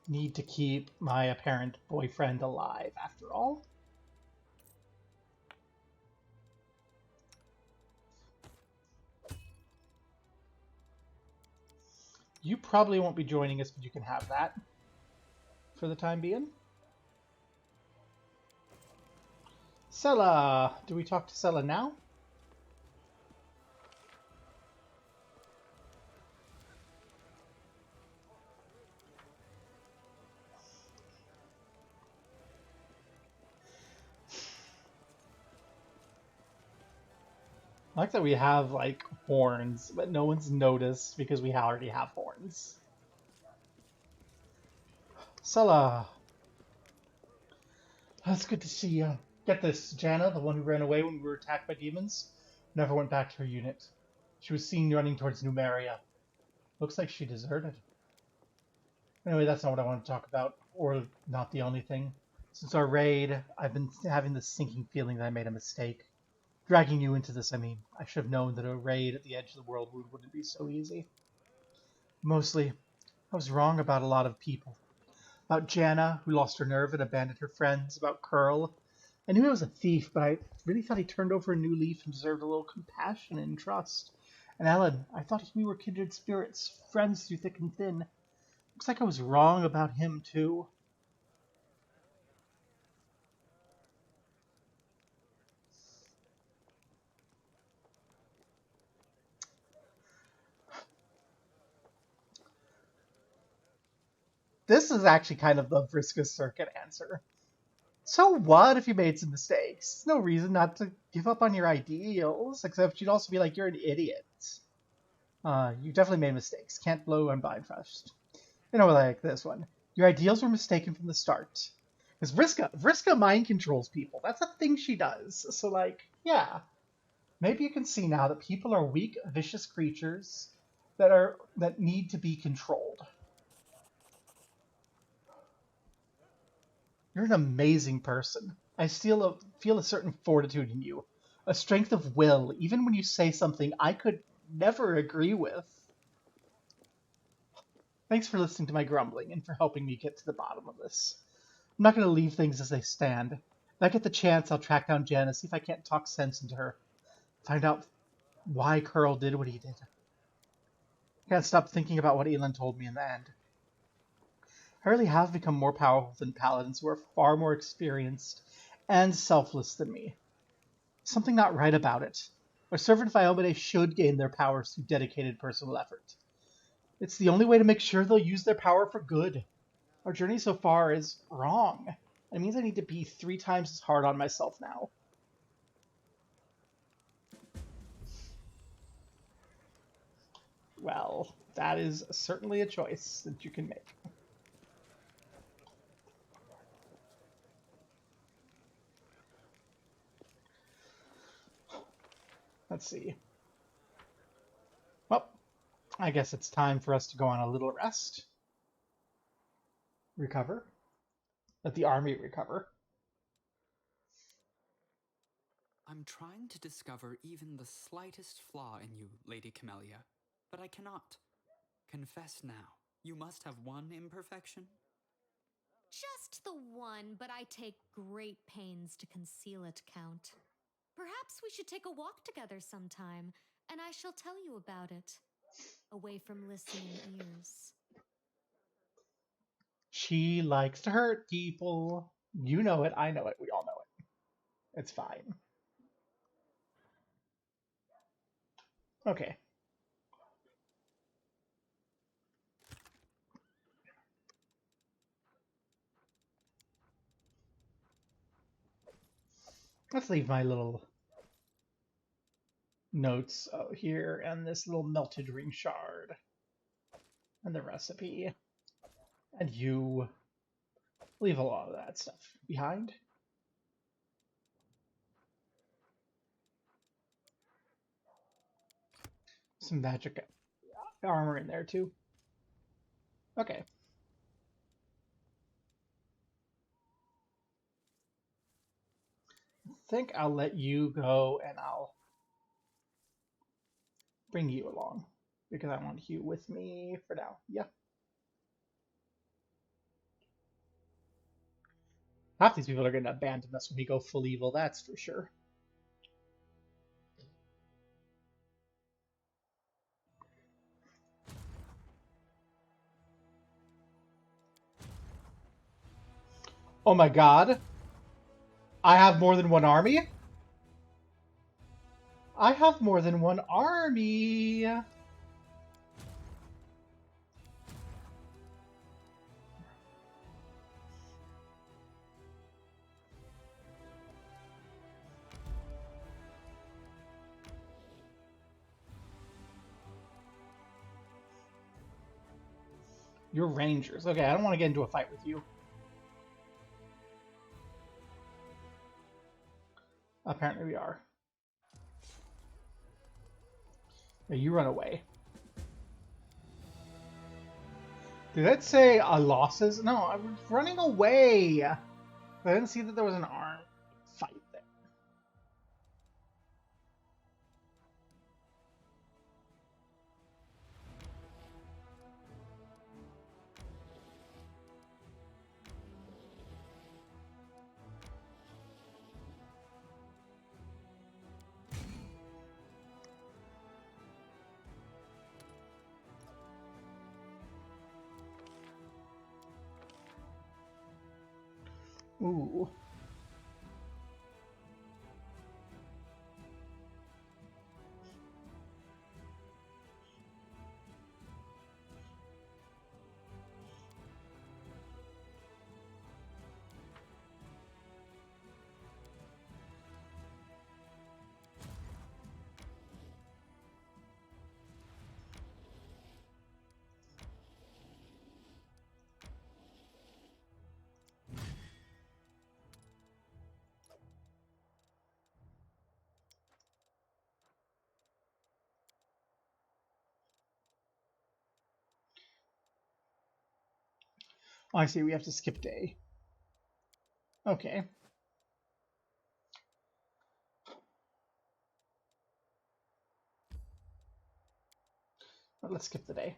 Need to keep my apparent boyfriend alive, after all. You probably won't be joining us, but you can have that for the time being. Sella! Do we talk to Sella now? I like that we have, like, horns, but no one's noticed because we already have horns. Sella! That's good to see you. Get this, Janna, the one who ran away when we were attacked by demons, never went back to her unit. She was seen running towards Numeria. Looks like she deserted. Anyway, that's not what I want to talk about, or not the only thing. Since our raid, I've been having this sinking feeling that I made a mistake. Dragging you into this, I mean. I should have known that a raid at the edge of the world wouldn't be so easy. Mostly, I was wrong about a lot of people. About Janna, who lost her nerve and abandoned her friends. About Curl. I knew he was a thief, but I really thought he turned over a new leaf and deserved a little compassion and trust. And Ellen, I thought we were kindred spirits, friends through thick and thin. Looks like I was wrong about him, too. This is actually kind of the Vriska Serket answer. So what if you made some mistakes? There's no reason not to give up on your ideals, except you'd also be like, you're an idiot. You definitely made mistakes. Can't blow on by first. You know, like this one. Your ideals were mistaken from the start. Because Vriska mind controls people. That's a thing she does. So, like, yeah. Maybe you can see now that people are weak, vicious creatures that need to be controlled. You're an amazing person. I still feel a certain fortitude in you. A strength of will, even when you say something I could never agree with. Thanks for listening to my grumbling and for helping me get to the bottom of this. I'm not going to leave things as they stand. If I get the chance, I'll track down Janna, see if I can't talk sense into her. Find out why Curl did what he did. I can't stop thinking about what Elin told me in the end. I really have become more powerful than paladins who are far more experienced and selfless than me. Something not right about it. A servant of Iomade should gain their powers through dedicated personal effort. It's the only way to make sure they'll use their power for good. Our journey so far is wrong. It means I need to be 3 times as hard on myself now. Well, that is certainly a choice that you can make. Let's see. Well, I guess it's time for us to go on a little rest. Recover. Let the army recover. I'm trying to discover even the slightest flaw in you, Lady Camellia, but I cannot. Confess now. You must have one imperfection? Just the one, but I take great pains to conceal it, Count. Perhaps we should take a walk together sometime, and I shall tell you about it. Away from listening ears. She likes to hurt people. You know it, I know it, we all know it. It's fine. Okay. Let's leave my little notes here and this little melted ring shard. And the recipe. And you leave a lot of that stuff behind. Some magic armor in there too. Okay. I think I'll let you go and I'll bring you along because I want you with me for now. Yeah. Half these people are going to abandon us when we go full evil, that's for sure. Oh my god. I have more than one army? I have more than one army! You're rangers. Okay, I don't want to get into a fight with you. Apparently we are. Yeah, you run away. Did that say losses? No, I was running away. I didn't see that there was an arm fight there. Ooh. Oh, I see, we have to skip day. Okay. Well, let's skip the day.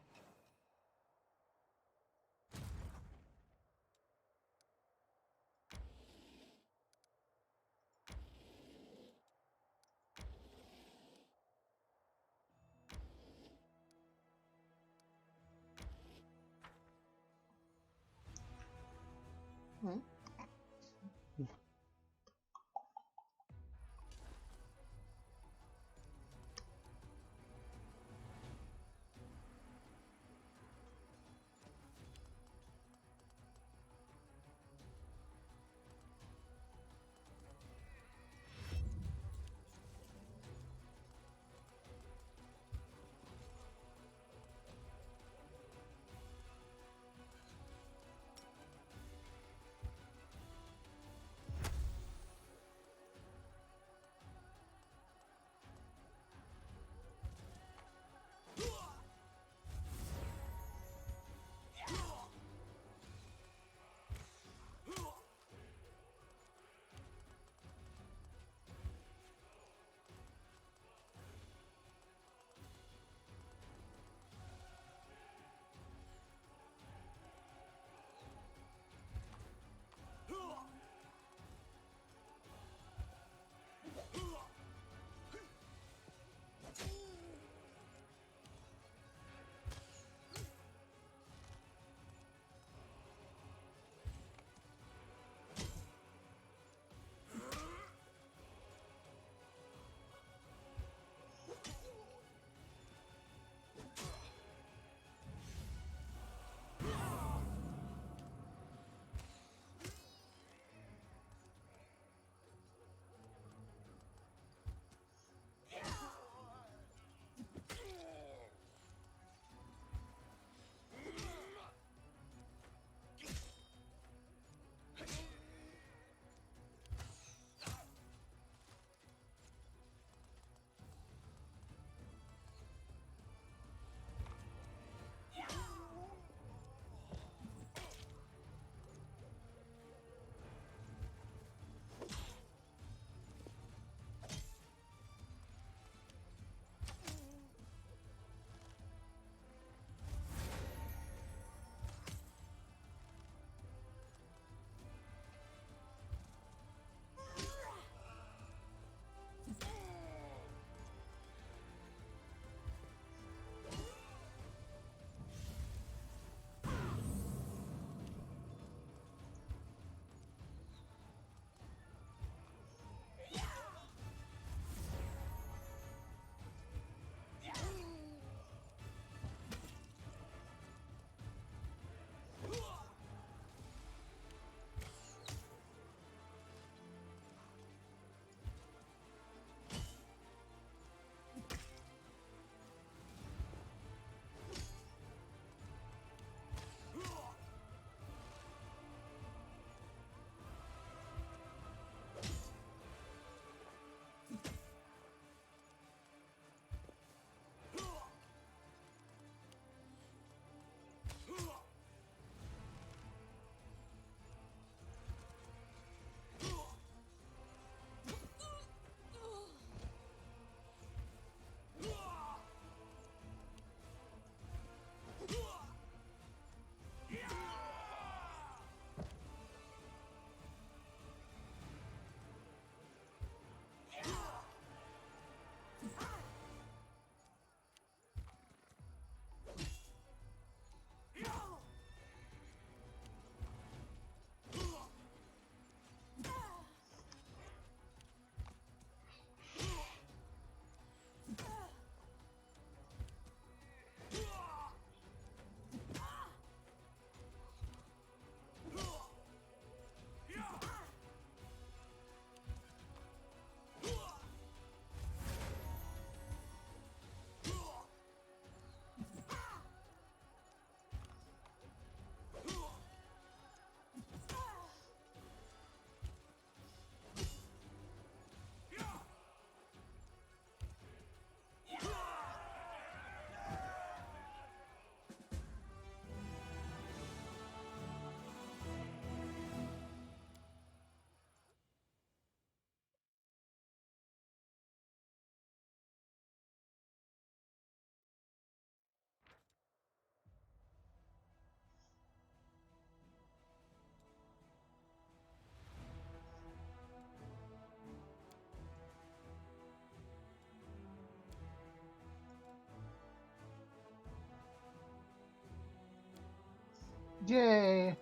Yay!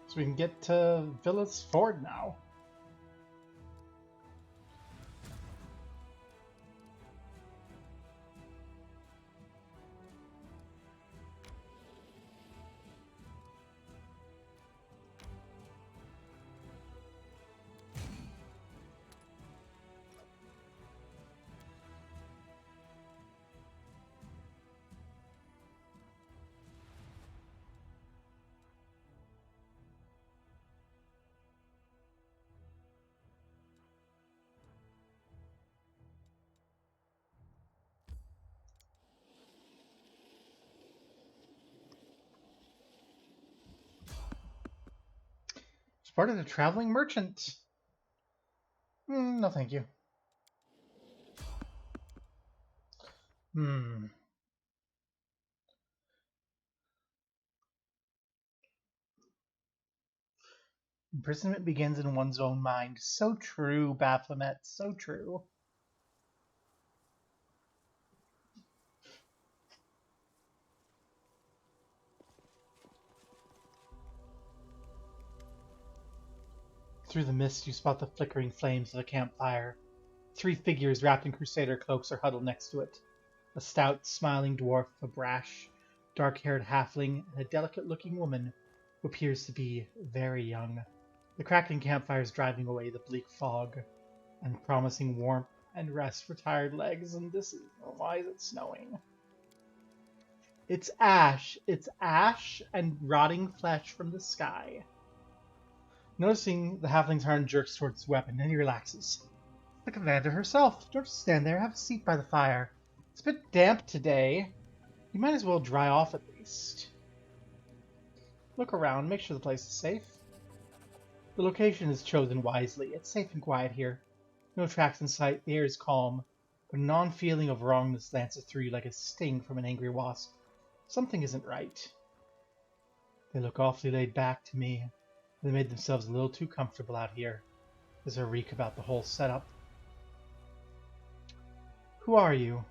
So we can get to Villa's Ford now. It's part of the traveling merchant. No, thank you. Imprisonment begins in one's own mind. So true, Baphomet. So true. Through the mist, you spot the flickering flames of a campfire. 3 figures wrapped in crusader cloaks are huddled next to it. A stout, smiling dwarf, a brash, dark-haired halfling, and a delicate-looking woman who appears to be very young. The crackling campfire is driving away the bleak fog and promising warmth and rest for tired legs, and this is... why is it snowing? It's ash. It's ash and rotting flesh from the sky. Noticing the halfling's hand jerks towards his weapon, and he relaxes. The commander herself. Don't just stand there. Have a seat by the fire. It's a bit damp today. You might as well dry off at least. Look around. Make sure the place is safe. The location is chosen wisely. It's safe and quiet here. No tracks in sight. The air is calm, but a non-feeling of wrongness lances through you like a sting from an angry wasp. Something isn't right. They look awfully laid back to me. They made themselves a little too comfortable out here. There's a reek about the whole setup. Who are you?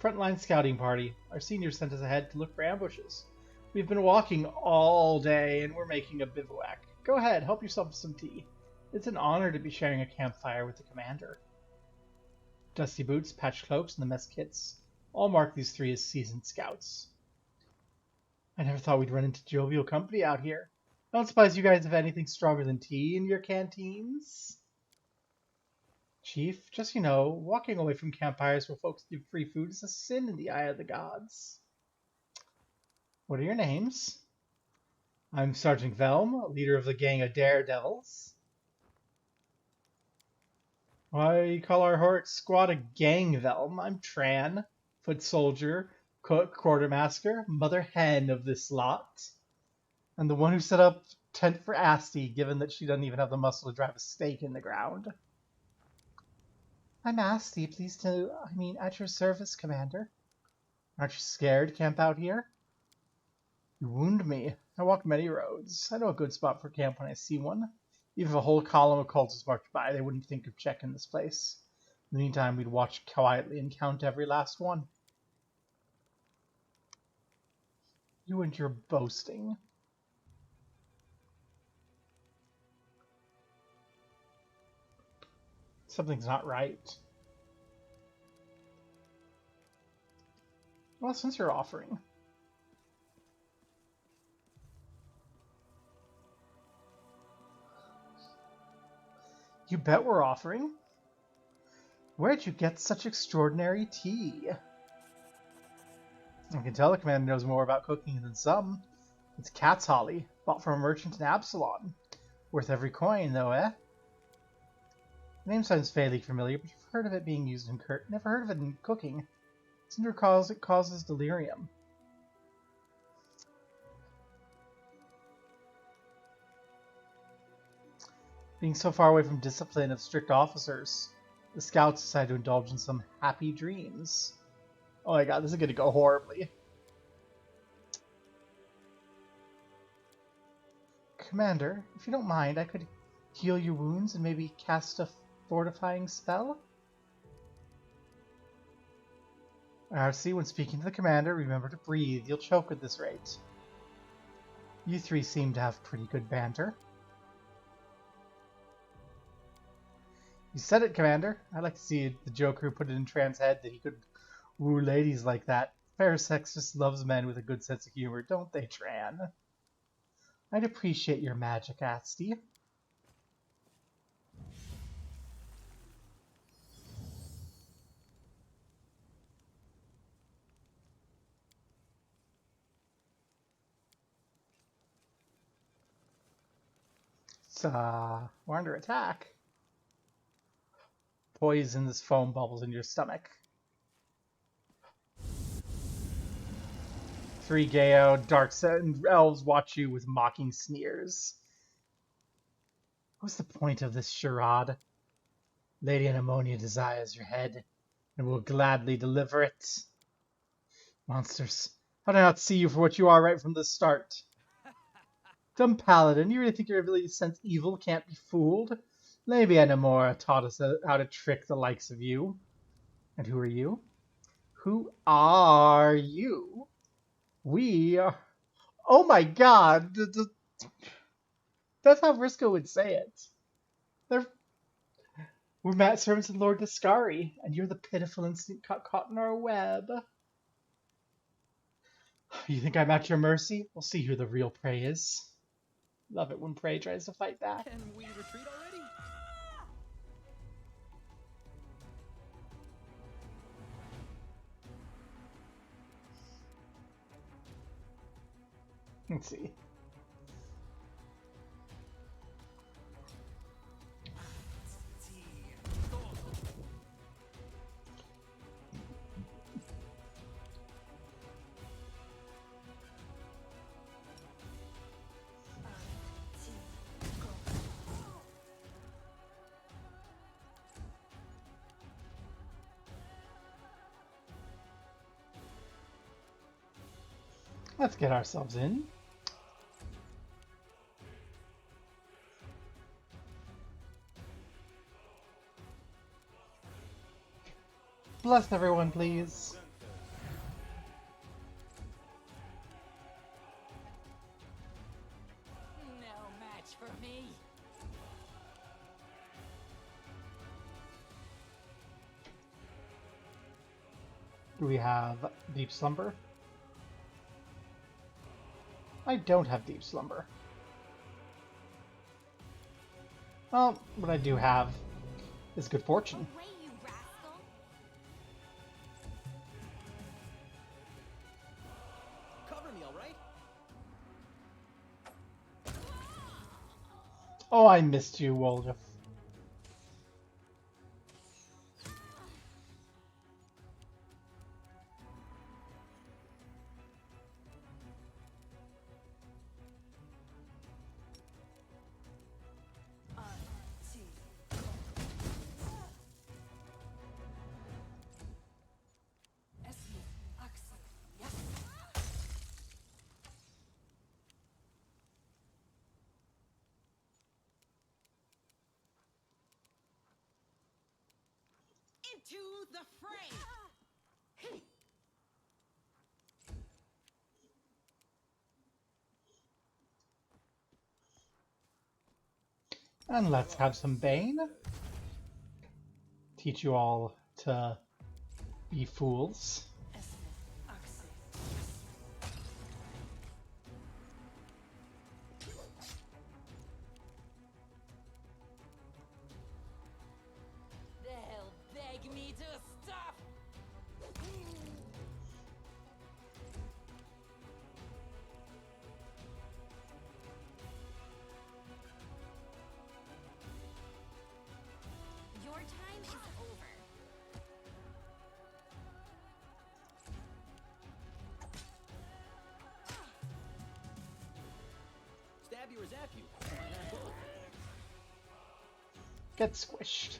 Frontline scouting party. Our seniors sent us ahead to look for ambushes. We've been walking all day and we're making a bivouac. Go ahead, help yourself to some tea. It's an honor to be sharing a campfire with the commander. Dusty boots, patched cloaks, and the mess kits all mark these 3 as seasoned scouts. I never thought we'd run into jovial company out here. I don't suppose you guys have anything stronger than tea in your canteens? Chief, just so you know, walking away from campfires where folks give free food is a sin in the eye of the gods. What are your names? I'm Sergeant Velm, leader of the gang of daredevils. Why call our heroic squad a gang, Velm? I'm Tran, foot soldier, cook, quartermaster, mother hen of this lot. And the one who set up tent for Asti, given that she doesn't even have the muscle to drive a stake in the ground. I'm Asti, at your service, Commander. Aren't you scared to camp out here? You wound me. I walked many roads. I know a good spot for camp when I see one. Even if a whole column of cultists marched by, they wouldn't think of checking this place. In the meantime, we'd watch quietly and count every last one. You and your boasting. Something's not right. Well, since you're offering. You bet we're offering. Where'd you get such extraordinary tea? I can tell the commander knows more about cooking than some. It's cat's holly, bought from a merchant in Absalom. Worth every coin, though, eh? The name sounds vaguely familiar, but you've heard of it being used in never heard of it in cooking. Seem to recall it causes delirium. Being so far away from discipline of strict officers, the scouts decide to indulge in some happy dreams. Oh my god, this is going to go horribly. Commander, if you don't mind, I could heal your wounds and maybe cast a fortifying spell? RC, when speaking to the commander, remember to breathe. You'll choke at this rate. You three seem to have pretty good banter. You said it, Commander. I'd like to see the Joker who put it in Tran's head that he could woo ladies like that. Fair sex just loves men with a good sense of humor, don't they, Tran? I'd appreciate your magic, Asti. We're under attack. Poisonous foam bubbles in your stomach. 3 Gao, dark and elves watch you with mocking sneers. What's the point of this charade? Lady Anemonia desires your head, and will gladly deliver it. Monsters, how did I not see you for what you are right from the start? Dumb paladin, you really think your ability to sense evil can't be fooled? Maybe Anemora taught us how to trick the likes of you. And who are you? Who are you? We are... Oh my god! That's how Vriska would say it. We're Matt servants of Lord Discari, and you're the pitiful instinct caught in our web. You think I'm at your mercy? We'll see who the real prey is. Love it when prey tries to fight back. Can we retreat already? Let's see. Let's get ourselves in. Bless everyone, please. No match for me. Do we have Deep Slumber? I don't have Deep Slumber. Well, what I do have is Good Fortune. Away, you rascal! Cover me, all right? Oh, I missed you, Wolf. Into the fray! And let's have some Bane. Teach you all to be fools. They'll beg me to stop. Your time is over. Stab you or zap you? Get squished.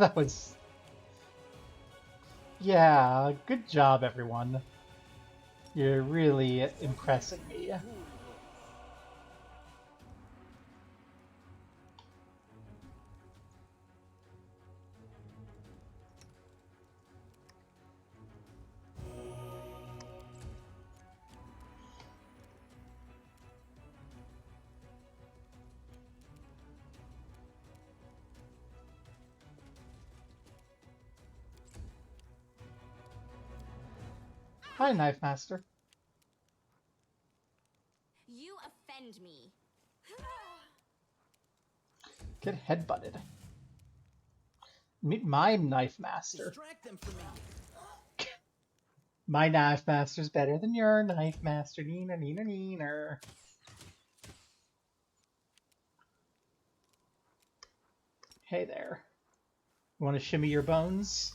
That was... Yeah, good job, everyone. You're really impressing me. Hi, Knife Master. You offend me. Get headbutted. Meet my Knife Master. Distract them from me. My Knife Master's better than your Knife Master. Neener, neener, neener. Hey there. You want to shimmy your bones?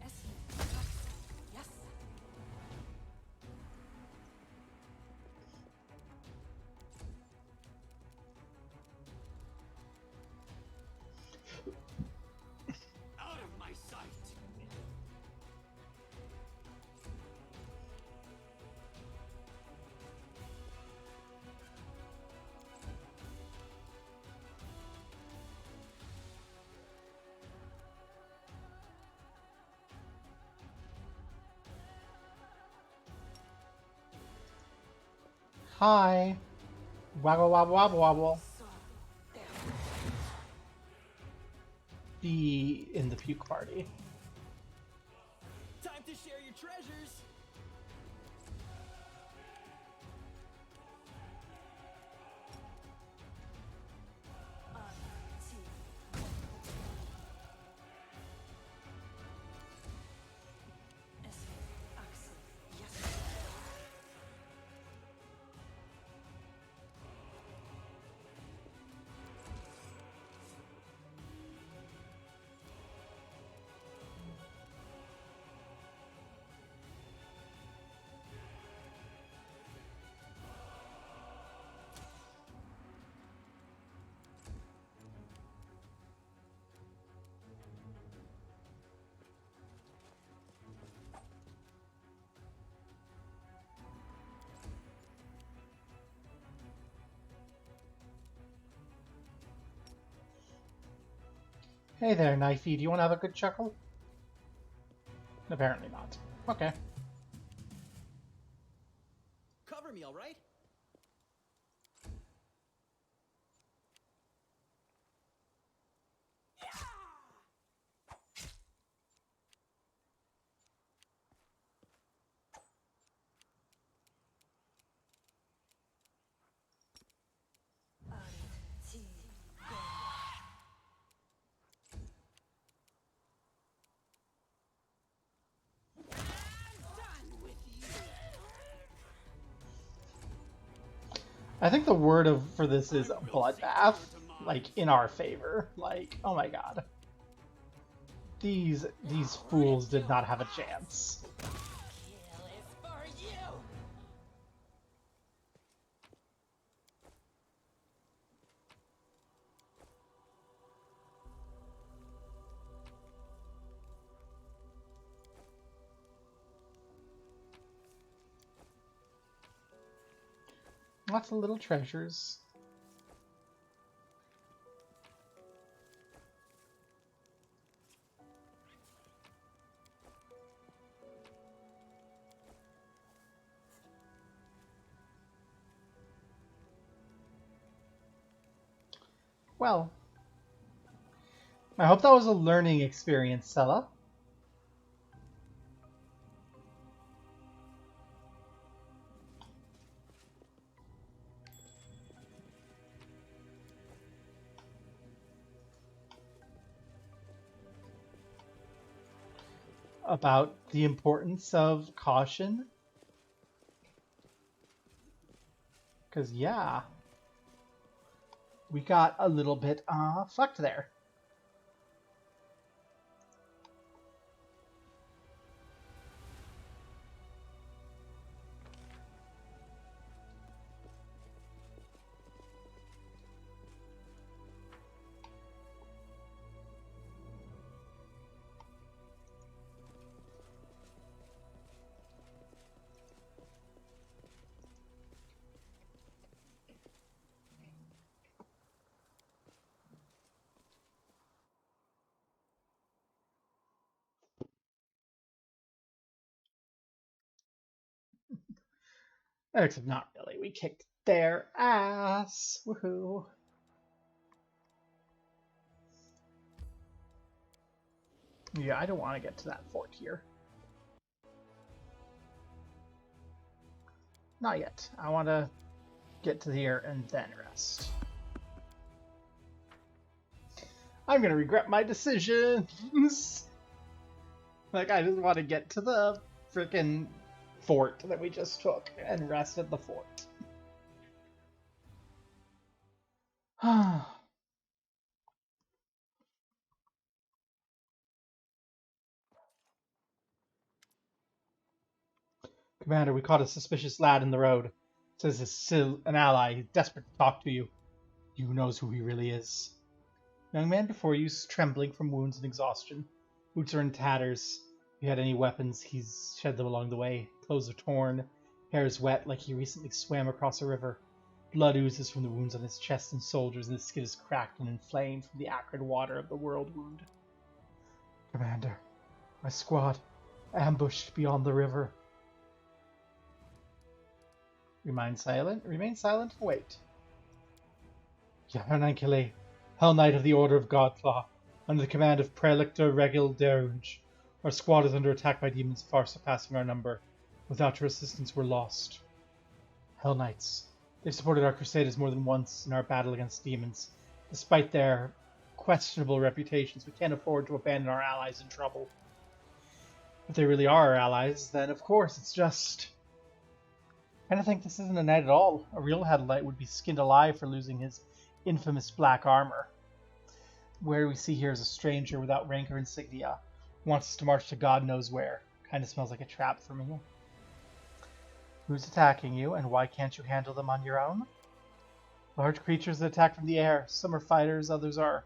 Yes. Out of my sight. Hi. Wobble, wobble, wobble, wobble. Be in the puke party. Time to share your treasures. Hey there, Knifey. Do you want to have a good chuckle? Apparently not. Okay. Cover me, all right? I think the word for this is bloodbath, like in our favor. Like, oh my god, these fools did not have a chance. Kill is for you. Lots of little treasures. Well, I hope that was a learning experience, Sella. About the importance of caution. Because, yeah, we got a little bit fucked there. Except not really. We kicked their ass. Woohoo. Yeah, I don't want to get to that fort here. Not yet. I want to get to here and then rest. I'm gonna regret my decisions. Like, I just want to get to the freaking fort that we just took and rest at the fort. Commander, we caught a suspicious lad in the road. Says he's still an ally. He's desperate to talk to you. You knows who he really is. Young man before you is trembling from wounds and exhaustion. Boots are in tatters. If he had any weapons, he's shed them along the way. Clothes are torn. Hair is wet like he recently swam across a river. Blood oozes from the wounds on his chest and shoulders, and his skin is cracked and inflamed from the acrid water of the world wound. Commander, my squad, ambushed beyond the river. Remain silent, and wait. Yahanankele, Hell Knight of the Order of Godclaw, under the command of Prelictor Regil Deruge. Our squad is under attack by demons far surpassing our number. Without your assistance, we're lost. Hell Knights. They've supported our crusaders more than once in our battle against demons. Despite their questionable reputations, we can't afford to abandon our allies in trouble. If they really are our allies, then of course it's just... I kind of think this isn't a knight at all. A real Hell Knight would be skinned alive for losing his infamous black armor. Where we see here is a stranger without rank or insignia. Wants us to march to God knows where. Kind of smells like a trap for me. Who's attacking you, and why can't you handle them on your own? Large creatures that attack from the air. Some are fighters, others are.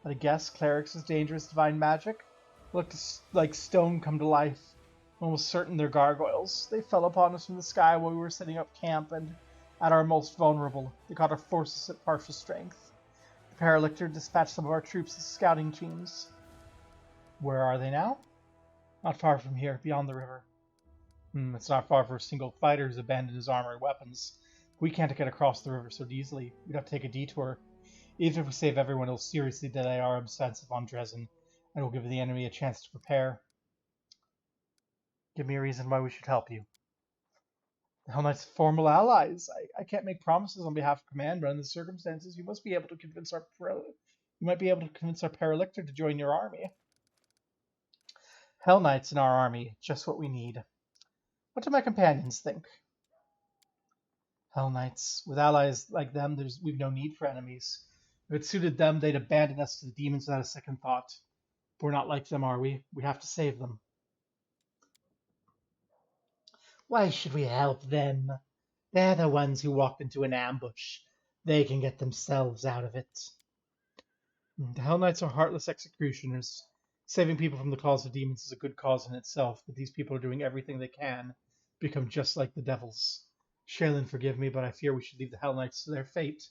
At a guess, clerics with dangerous divine magic. Looked like stone come to life. Almost certain they're gargoyles. They fell upon us from the sky while we were setting up camp, and at our most vulnerable, they caught our forces at partial strength. The Paralictor dispatched some of our troops as scouting teams. Where are they now? Not far from here, beyond the river. It's not far for a single fighter who's abandoned his armor and weapons. We can't get across the river so easily. We'd have to take a detour. Even if we save everyone, it'll seriously delay our offensive on Dresden, and will give the enemy a chance to prepare. Give me a reason why we should help you. The Hell Knights formal allies. I can't make promises on behalf of command, but under the circumstances, you must be able to convince our Paralictor to join your army. Hell Knights in our army, just what we need. What do my companions think? Hell Knights. With allies like them, we've no need for enemies. If it suited them, they'd abandon us to the demons without a second thought. But we're not like them, are we? We have to save them. Why should we help them? They're the ones who walked into an ambush. They can get themselves out of it. The Hell Knights are heartless executioners. Saving people from the claws of demons is a good cause in itself, but these people are doing everything they can to become just like the devils. Shaylin, forgive me, but I fear we should leave the Hell Knights to their fate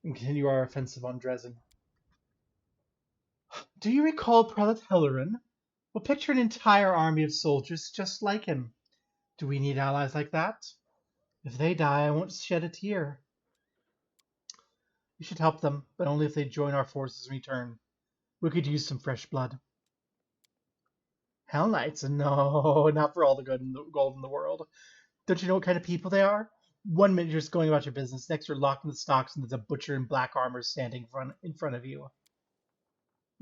and continue our offensive on Dresden. Do you recall Prelate Hellerin? We'll picture an entire army of soldiers just like him. Do we need allies like that? If they die, I won't shed a tear. We should help them, but only if they join our forces in return. We could use some fresh blood. Hell Knights? No, not for all the gold in the world. Don't you know what kind of people they are? One minute you're just going about your business, next you're locked in the stocks and there's a butcher in black armor standing in front of you.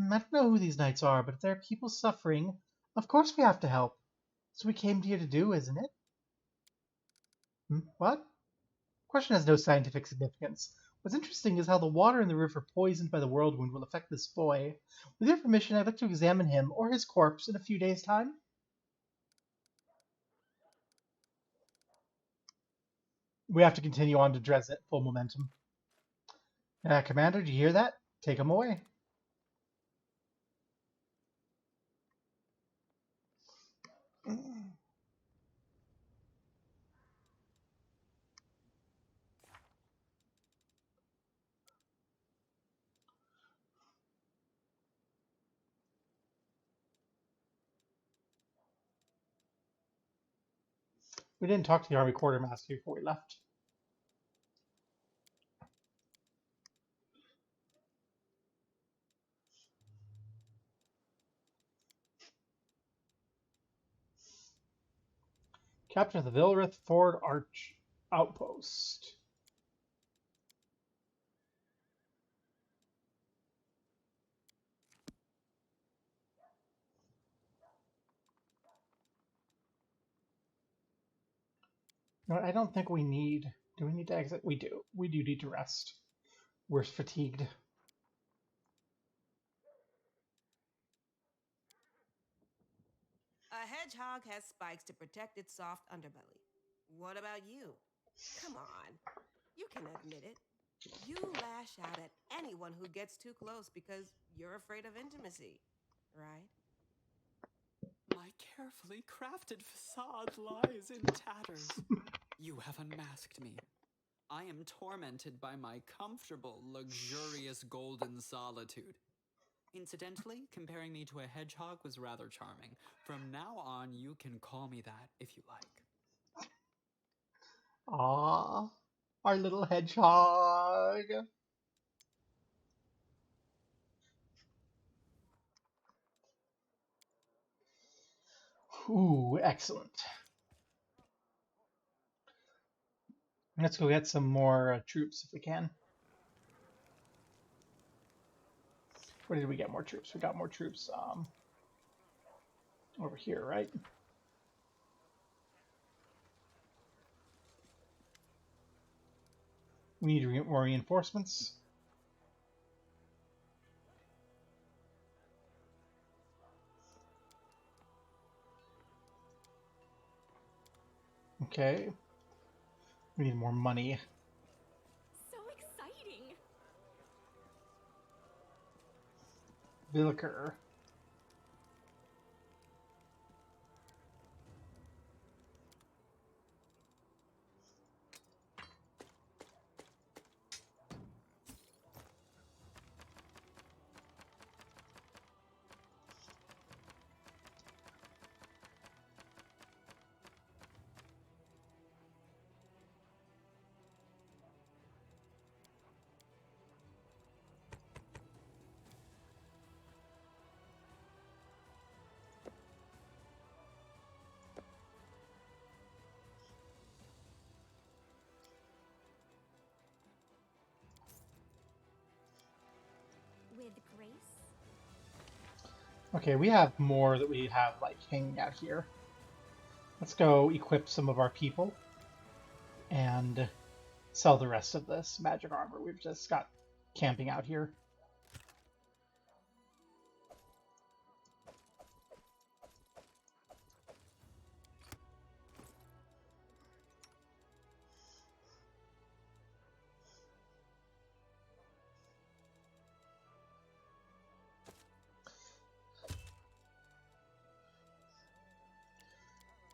I don't know who these knights are, but if there are people suffering, of course we have to help. That's what we came here to do, isn't it? What? Question has no scientific significance. What's interesting is how the water in the river poisoned by the world wound will affect this boy. With your permission, I'd like to examine him or his corpse in a few days' time. We have to continue on to Dresden at full momentum. Commander, do you hear that? Take him away. We didn't talk to the army quartermaster before we left. Capture the Vilrith Ford Arch outpost. No, I don't think we need. Do we need to exit? We do. We do need to rest. We're fatigued. A hedgehog has spikes to protect its soft underbelly. What about you? Come on. You can admit it. You lash out at anyone who gets too close because you're afraid of intimacy, right? My carefully crafted facade lies in tatters. You have unmasked me. I am tormented by my comfortable, luxurious golden solitude. Incidentally, comparing me to a hedgehog was rather charming. From now on, you can call me that if you like. Ah, our little hedgehog. Ooh, excellent. Let's go get some more troops if we can. Where did we get more troops? We got more troops over here, right? We need to get more reinforcements. Okay. We need more money. So exciting! Vilker. With grace? Okay, we have more that we have like hanging out here. Let's go equip some of our people and sell the rest of this magic armor we've just got camping out here.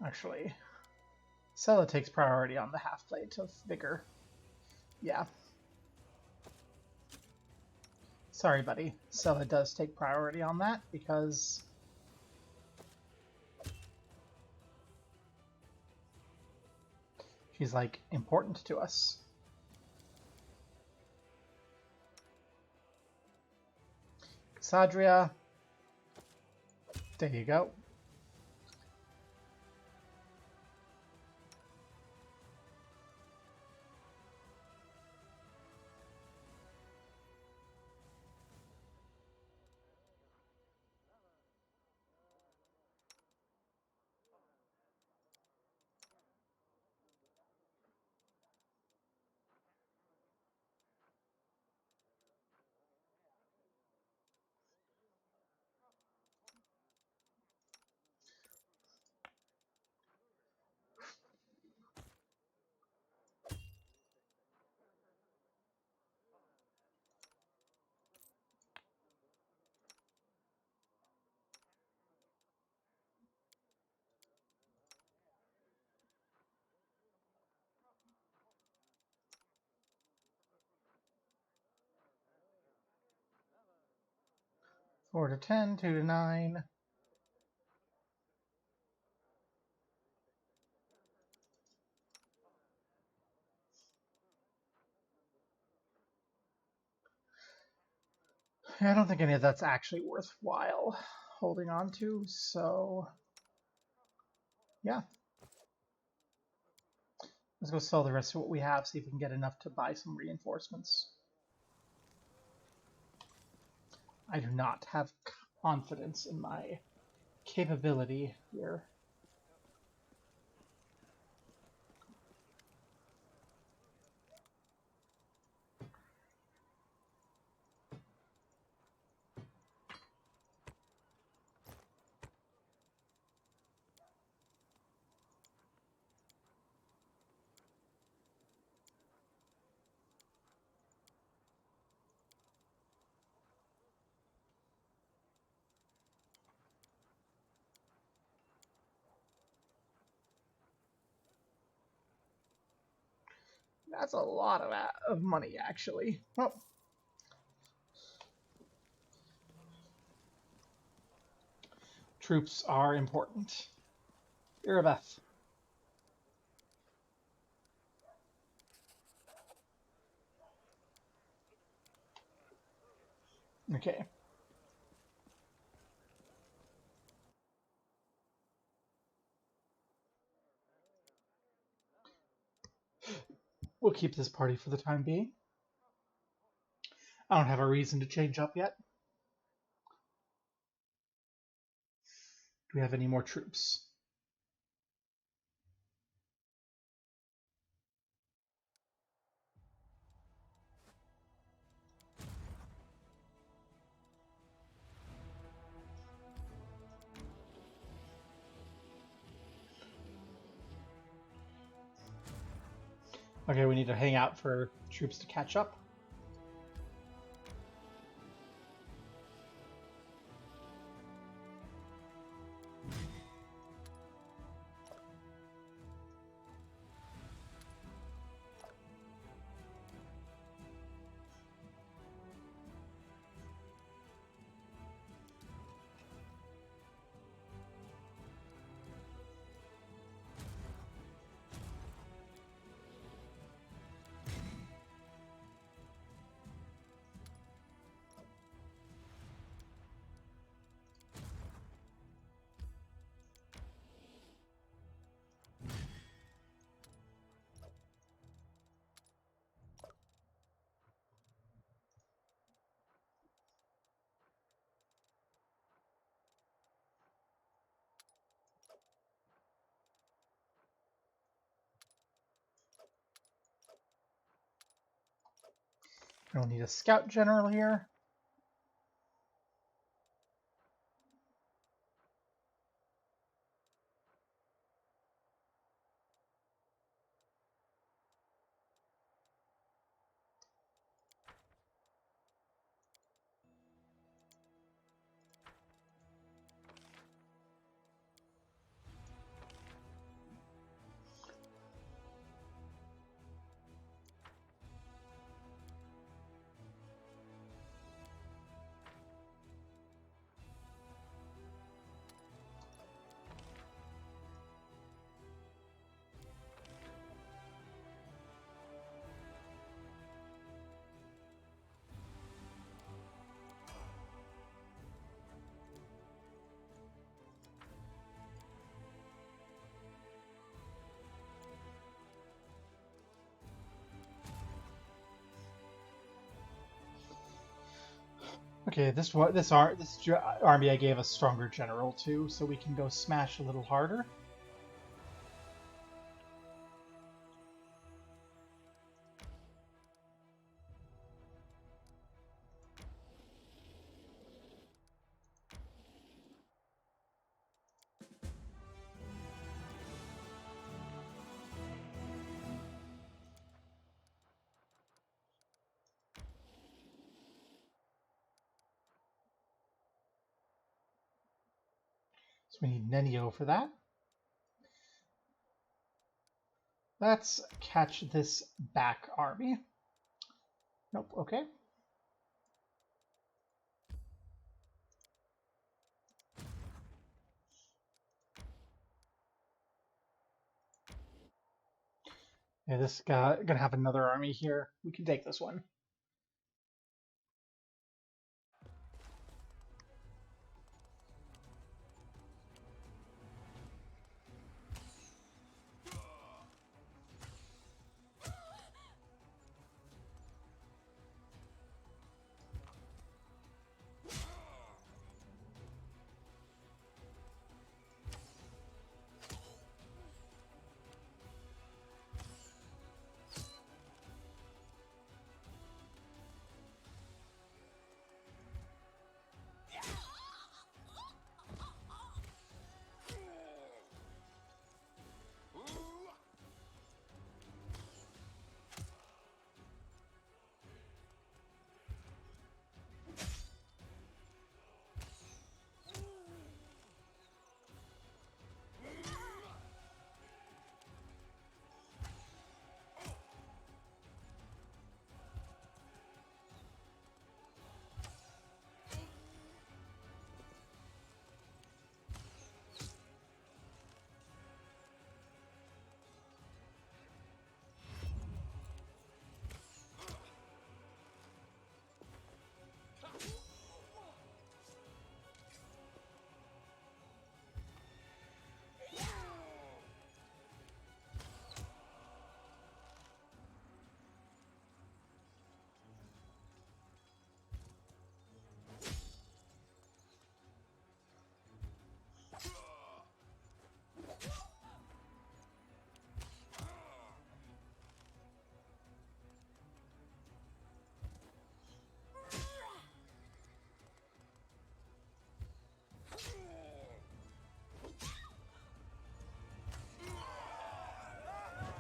Actually, Sella takes priority on the half plate of vigor. Yeah. Sorry, buddy. Sella does take priority on that because she's like important to us. Sadria. There you go. Four to 10, 2 to 9. I don't think any of that's actually worthwhile holding on to, so yeah. Let's go sell the rest of what we have, see if we can get enough to buy some reinforcements. I do not have confidence in my capability here. That's a lot of money, actually. Oh. Troops are important. Irabeth. Okay. We'll keep this party for the time being. I don't have a reason to change up yet. Do we have any more troops? Okay, we need to hang out for troops to catch up. I don't need a scout general here. Okay, this army I gave a stronger general to, so we can go smash a little harder. So we need Nenio for that. Let's catch this back army. Nope, okay. Yeah, this guy gonna have another army here. We can take this one.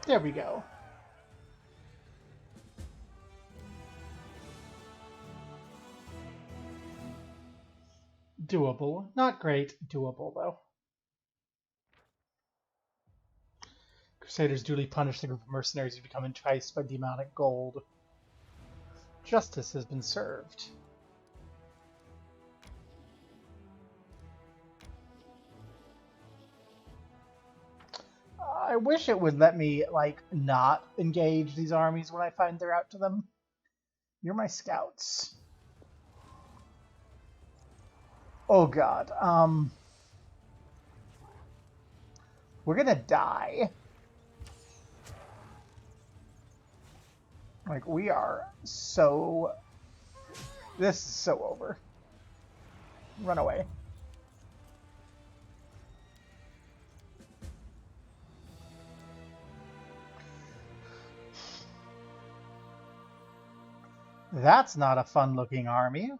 There we go. Doable. Not great. Doable, though. Crusaders duly punish the group of mercenaries who become enticed by demonic gold. Justice has been served. I wish it would let me, like, not engage these armies when I find they're out to them. You're my scouts. Oh god, we're gonna die. Like, we are so... This is so over. Run away. That's not a fun-looking army.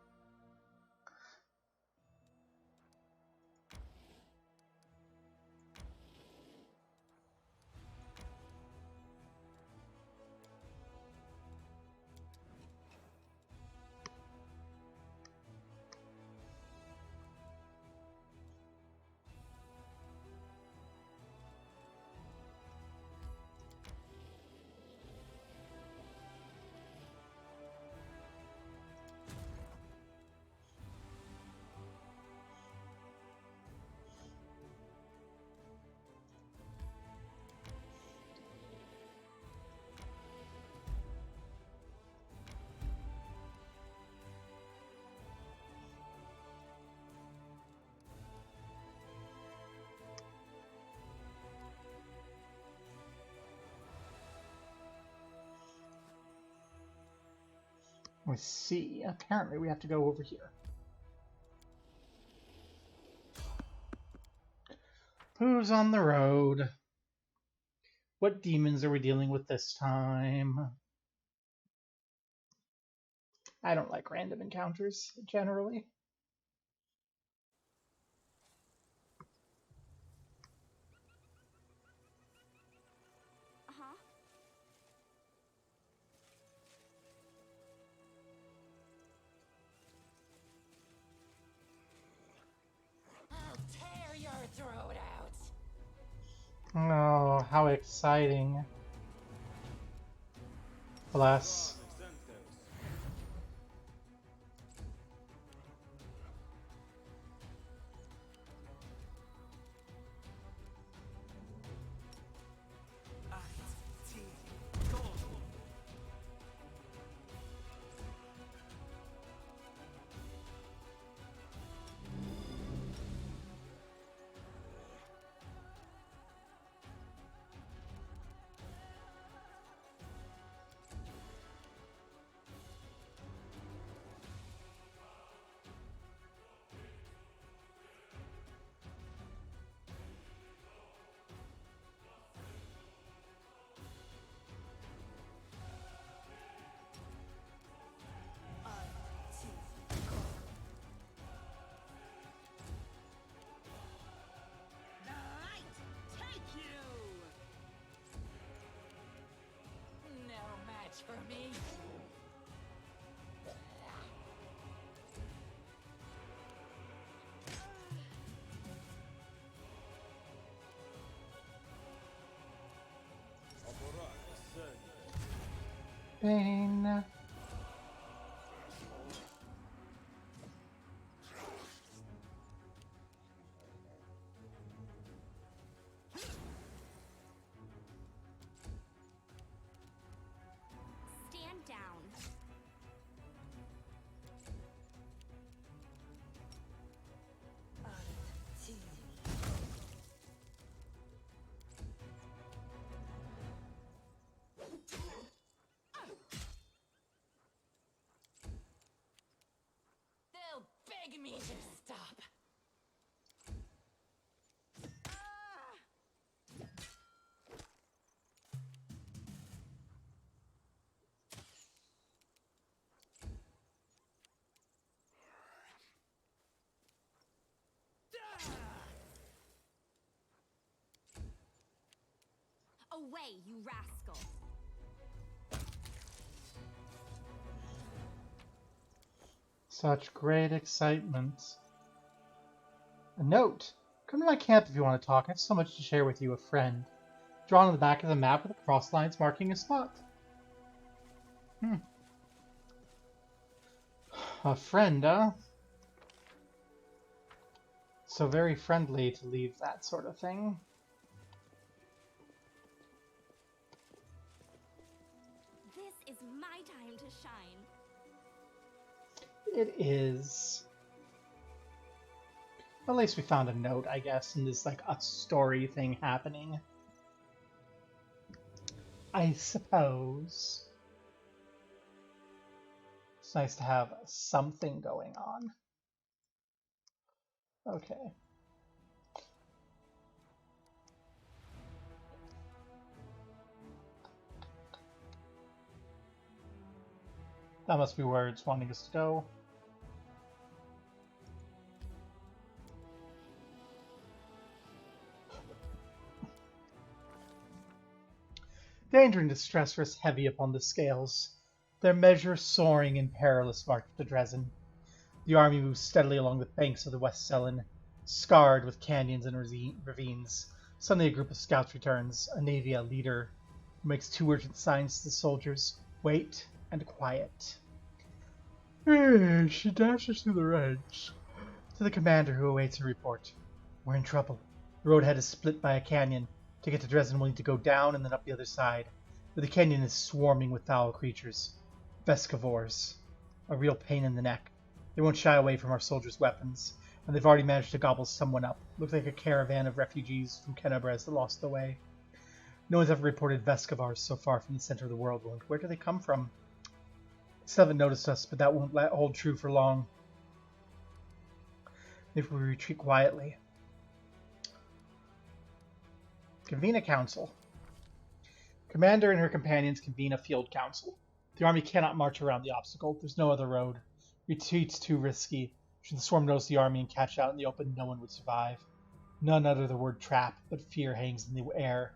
Let's see. Apparently we have to go over here. Who's on the road? What demons are we dealing with this time? I don't like random encounters, generally. Uh-huh. I'll tear your throat out. Oh, how exciting. Alas. No match for me. Bane. Stand down. They'll beg me to stop. Away. way, you rascal! Such great excitement. A note. Come to my camp if you want to talk. I have so much to share with you, a friend. Drawn on the back of the map with the cross lines marking a spot. A friend, huh? So very friendly to leave that sort of thing. This is my time to shine. It is. At least we found a note, I guess, and there's like a story thing happening. I suppose. It's nice to have something going on. Okay. That must be where it's wanting us to go. Danger and distress rest heavy upon the scales, their measure soaring in perilous march to Dresden. The army moves steadily along the banks of the West Selen, scarred with canyons and ravines. Suddenly a group of scouts returns, a Navia leader who makes two urgent signs to the soldiers: wait and quiet. She dashes through the ranks to the commander, who awaits her report. We're in trouble. The roadhead is split by a canyon. To get to Dresden, we'll need to go down and then up the other side, where the canyon is swarming with foul creatures. Vescivores. A real pain in the neck. They won't shy away from our soldiers' weapons, and they've already managed to gobble someone up. Looks like a caravan of refugees from Kenabres that lost the way. No one's ever reported Vescivores so far from the center of the world. Where do they come from? They still haven't noticed us, but that won't hold true for long. If we retreat quietly. Convene a council. Commander and her companions convene a field council. The army cannot march around the obstacle. There's no other road. Retreat's too risky. Should the swarm notice the army and catch out in the open, no one would survive. None utter the word trap, but fear hangs in the air.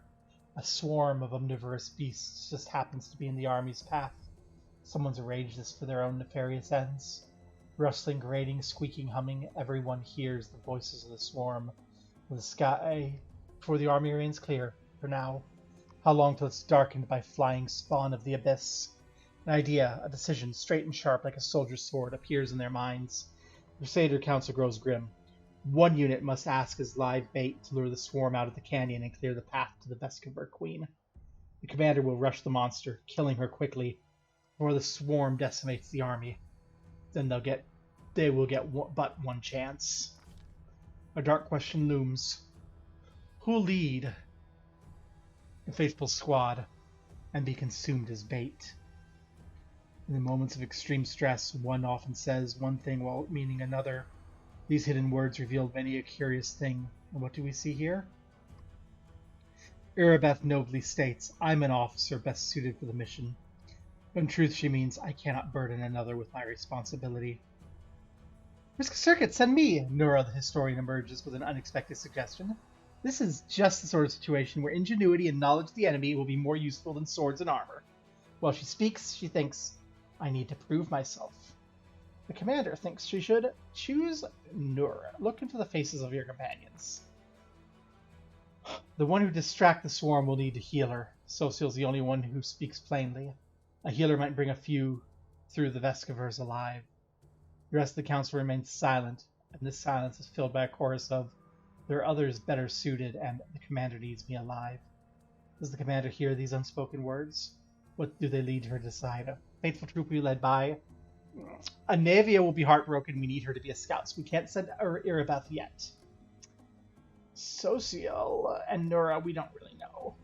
A swarm of omnivorous beasts just happens to be in the army's path. Someone's arranged this for their own nefarious ends. Rustling, grating, squeaking, humming, everyone hears the voices of the swarm. The sky before the army remains clear, for now. How long till it's darkened by flying spawn of the abyss? An idea, a decision, straight and sharp like a soldier's sword, appears in their minds. The Crusader Council grows grim. One unit must ask as live bait to lure the swarm out of the canyon and clear the path to the Vescover Queen. The commander will rush the monster, killing her quickly, before the swarm decimates the army. Then they will get but one chance. A dark question looms. Who'll lead the faithful squad and be consumed as bait? In the moments of extreme stress, one often says one thing while meaning another. These hidden words reveal many a curious thing. And what do we see here? Irabeth nobly states, I'm an officer best suited for the mission. But in truth she means, I cannot burden another with my responsibility. Vriska Serket, send me! Nura the historian emerges with an unexpected suggestion. This is just the sort of situation where ingenuity and knowledge of the enemy will be more useful than swords and armor. While she speaks, she thinks, I need to prove myself. The commander thinks she should choose Nura. Look into the faces of your companions. The one who distracts the swarm will need a healer. Social's the only one who speaks plainly. A healer might bring a few through the Vescivores alive. The rest of the council remains silent, and this silence is filled by a chorus of, there are others better suited, and the commander needs me alive. Does the commander hear these unspoken words? What do they lead her to decide? A faithful troop we led by? Anavia will be heartbroken. We need her to be a scout, so we can't send Irabeth yet. Social and Nura, we don't really know.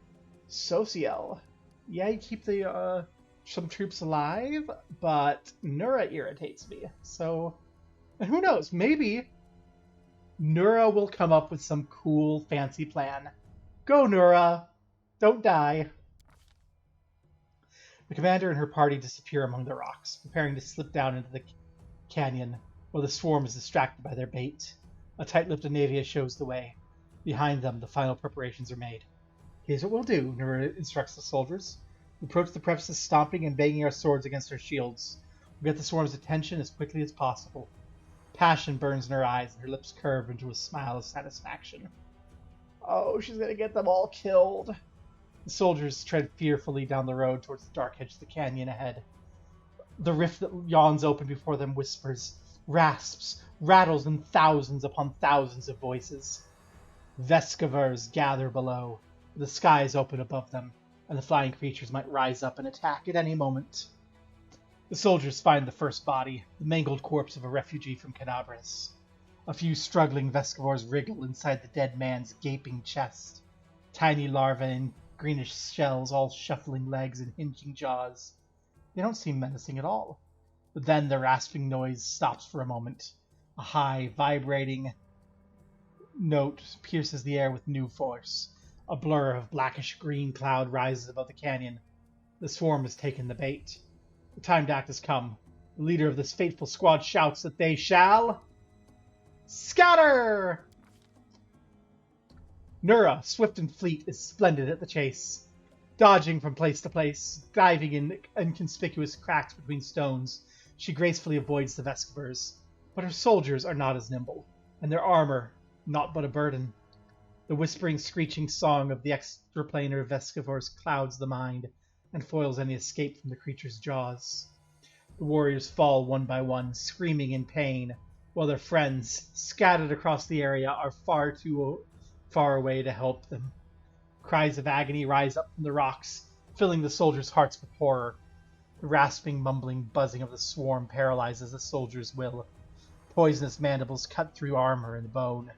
Social. Yeah, you keep the some troops alive, but Nura irritates me. So, and who knows? Maybe Nura will come up with some cool, fancy plan. Go, Nura! Don't die. The commander and her party disappear among the rocks, preparing to slip down into the canyon, while the swarm is distracted by their bait. A tight-lipped Navia shows the way. Behind them, the final preparations are made. Here's what we'll do, Nura instructs the soldiers. We approach the premises stomping and banging our swords against our shields. We'll get the swarm's attention as quickly as possible. Passion burns in her eyes, and her lips curve into a smile of satisfaction. Oh, she's gonna get them all killed. The soldiers tread fearfully down the road towards the dark edge of the canyon ahead. The rift that yawns open before them whispers, rasps, rattles in thousands upon thousands of voices. Veskavers gather below. The skies open above them, and the flying creatures might rise up and attack at any moment. The soldiers find the first body, the mangled corpse of a refugee from Canabras. A few struggling Veskavors wriggle inside the dead man's gaping chest. Tiny larvae in greenish shells, all shuffling legs and hinging jaws. They don't seem menacing at all. But then the rasping noise stops for a moment. A high, vibrating note pierces the air with new force. A blur of blackish-green cloud rises above the canyon. The swarm has taken the bait. The timed act has come. The leader of this fateful squad shouts that they shall... scatter! Nura, swift and fleet, is splendid at the chase. Dodging from place to place, diving in inconspicuous cracks between stones, she gracefully avoids the Veskavers. But her soldiers are not as nimble, and their armor not but a burden. The whispering, screeching song of the extraplanar Veskavors clouds the mind and foils any escape from the creature's jaws. The warriors fall one by one, screaming in pain, while their friends, scattered across the area, are far too far away to help them. Cries of agony rise up from the rocks, filling the soldiers' hearts with horror. The rasping, mumbling buzzing of the swarm paralyzes the soldiers' will. Poisonous mandibles cut through armor and bone.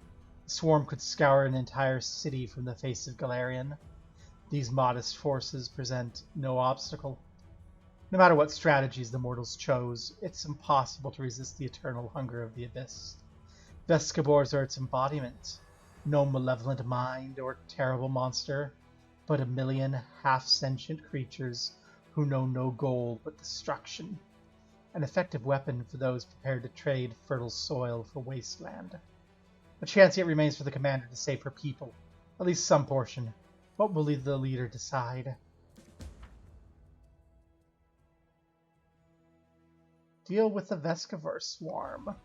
The swarm could scour an entire city from the face of Galarian. These modest forces present no obstacle. No matter what strategies the mortals chose, it's impossible to resist the eternal hunger of the abyss. Veskavors are its embodiment. No malevolent mind or terrible monster, but a million half-sentient creatures who know no goal but destruction. An effective weapon for those prepared to trade fertile soil for wasteland. A chance yet remains for the commander to save her people, at least some portion. What will the leader decide? Deal with the Veskavar swarm.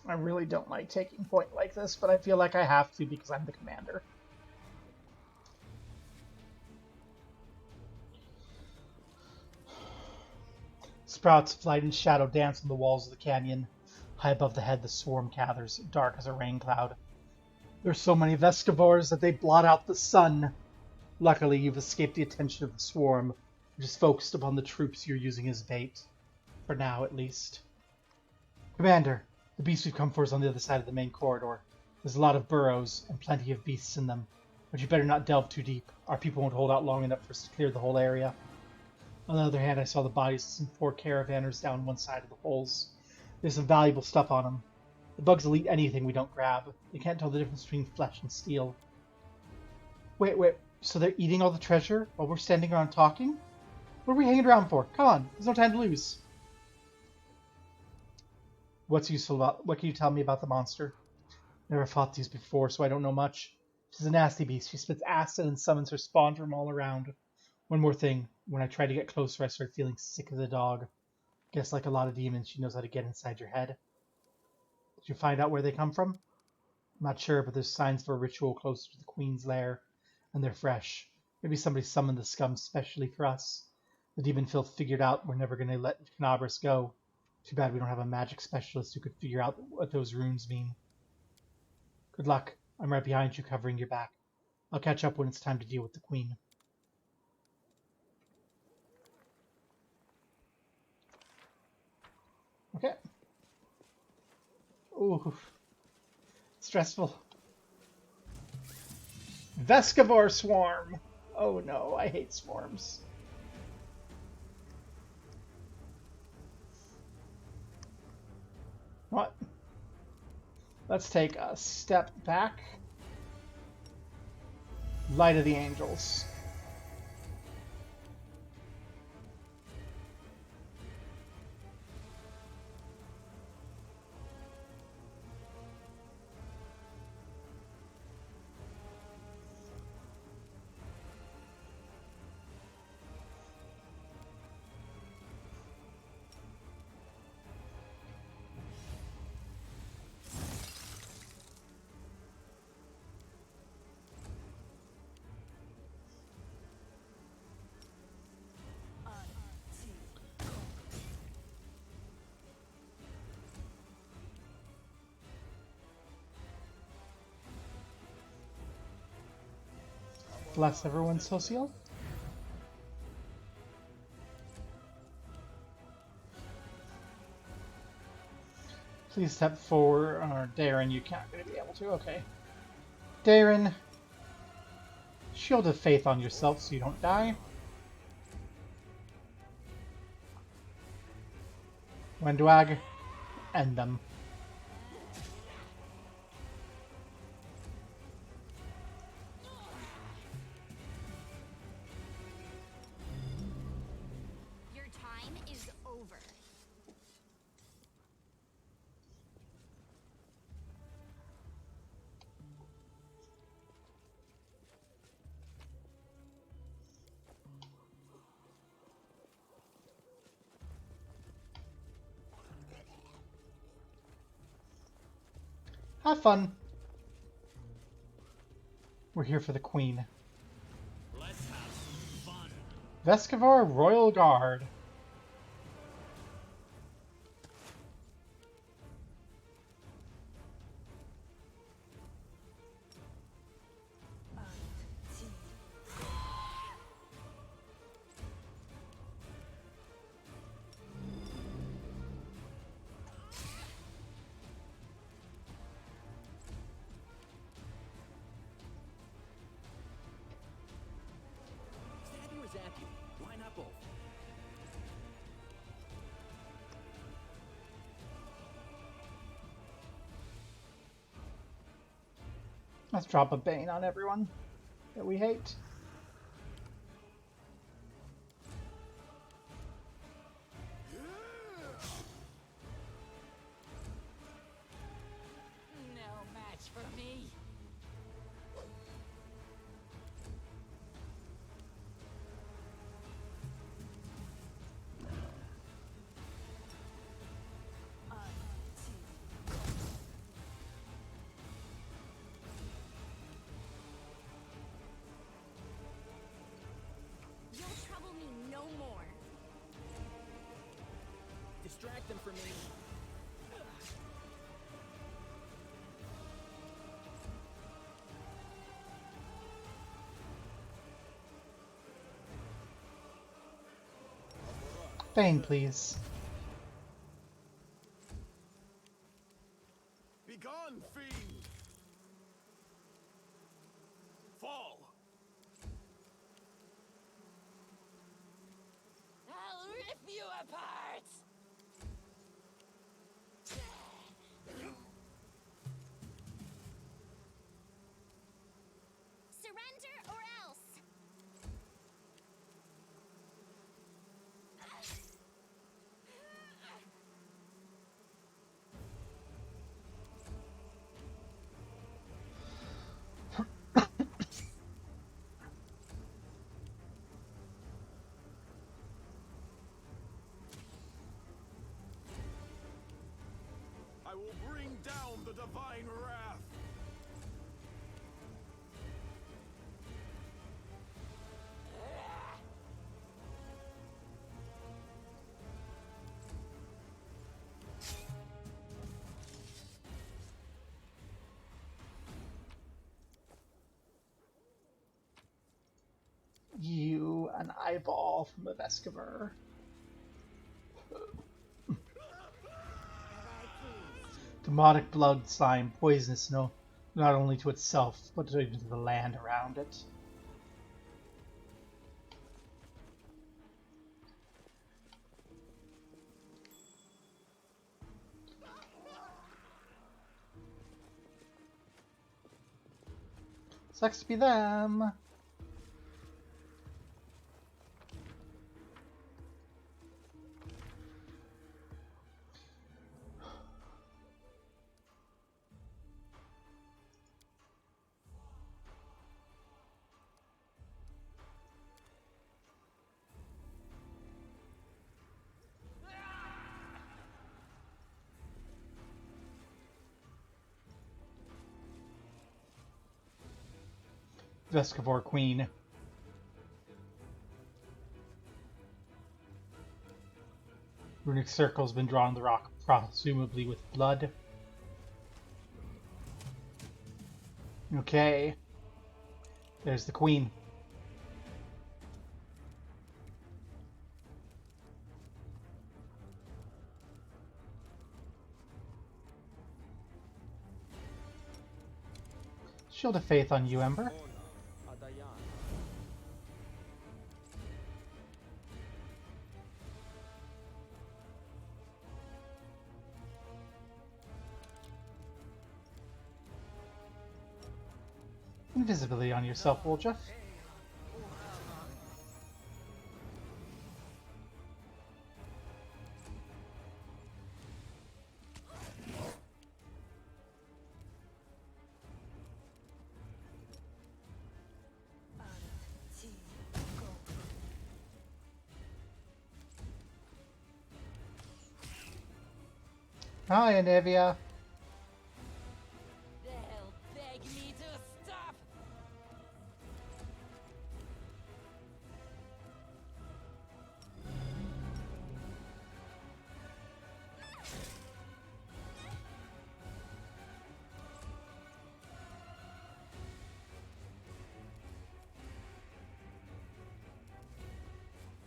I really don't like taking point like this, but I feel like I have to because I'm the commander. Sprouts of light and shadow dance on the walls of the canyon. High above the head, the swarm gathers, dark as a rain cloud. There's so many Veskavors that they blot out the sun. Luckily, you've escaped the attention of the swarm, which is focused upon the troops you're using as bait. For now, at least. Commander, the beast we've come for is on the other side of the main corridor. There's a lot of burrows, and plenty of beasts in them. But you better not delve too deep. Our people won't hold out long enough for us to clear the whole area. On the other hand, I saw the bodies of some 4 caravanners down one side of the holes. There's some valuable stuff on them. The bugs will eat anything we don't grab. They can't tell the difference between flesh and steel. Wait, so they're eating all the treasure while we're standing around talking? What are we hanging around for? Come on, there's no time to lose. What's useful about... What can you tell me about the monster? Never fought these before, so I don't know much. She's a nasty beast. She spits acid and summons her spawn from all around. One more thing. When I try to get closer, I start feeling sick of the dog. Guess like a lot of demons, she knows how to get inside your head. Did you find out where they come from? I'm not sure, but there's signs of a ritual closer to the Queen's lair, and they're fresh. Maybe somebody summoned the scum specially for us. The demon filth figured out we're never going to let Canabras go. Too bad we don't have a magic specialist who could figure out what those runes mean. Good luck. I'm right behind you, covering your back. I'll catch up when it's time to deal with the Queen. Okay. Ooh. Stressful. Vescavor Swarm! Oh no, I hate swarms. What? Let's take a step back. Light of the Angels. Bless everyone's social. Please step forward, or Darren, you can't really be able to. Okay. Darren, shield of faith on yourself so you don't die. Wendwag, end them. Your time is over. Have fun. We're here for the Queen. Let's have some fun. Vescavor Royal Guard. Zappy or Zappy? Why not both? Let's drop a Bane on everyone that we hate. No match for me. You'll trouble me no more. Distract them for me. Bane, please. Begone, fiend! Fall! I'll rip you apart. Surrender or else. I will bring down the divine wrath! You, an eyeball from the Vescavor. Demonic blood slime, poisonous not only to itself, but even to the land around it. Sucks to be them. Vriska Queen. Runic circle's been drawn on the rock, presumably with blood. Okay. There's the queen. Shield of Faith on you, Ember. Invisibility on yourself, Wolja. Hi, Anivia. They'll beg me to stop.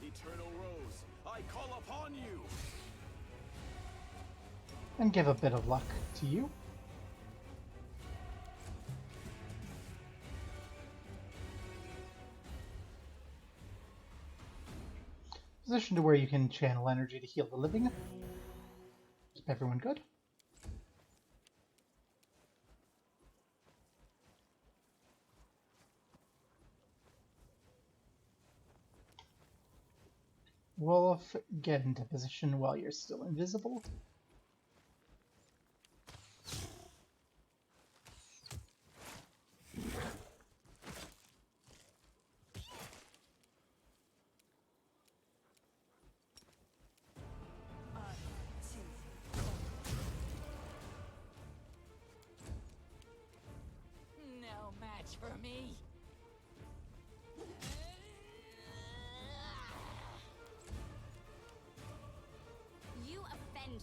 Eternal Rose, I call upon you. And give a bit of luck to you. Position to where you can channel energy to heal the living. Keep everyone good. Wolf, get into position while you're still invisible. No match for me. You offend me.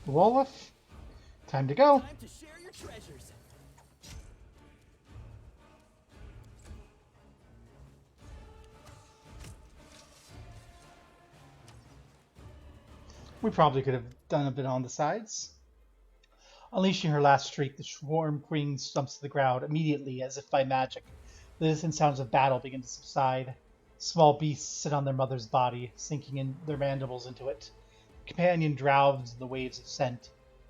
Wolf, time to go. Time to share your treasures. We probably could have done a bit on the sides. Unleashing her last shriek, the swarm queen stumps to the ground immediately, as if by magic. The distant sounds of battle begin to subside. Small beasts sit on their mother's body, sinking in their mandibles into it. The companion drowns in the waves of scent,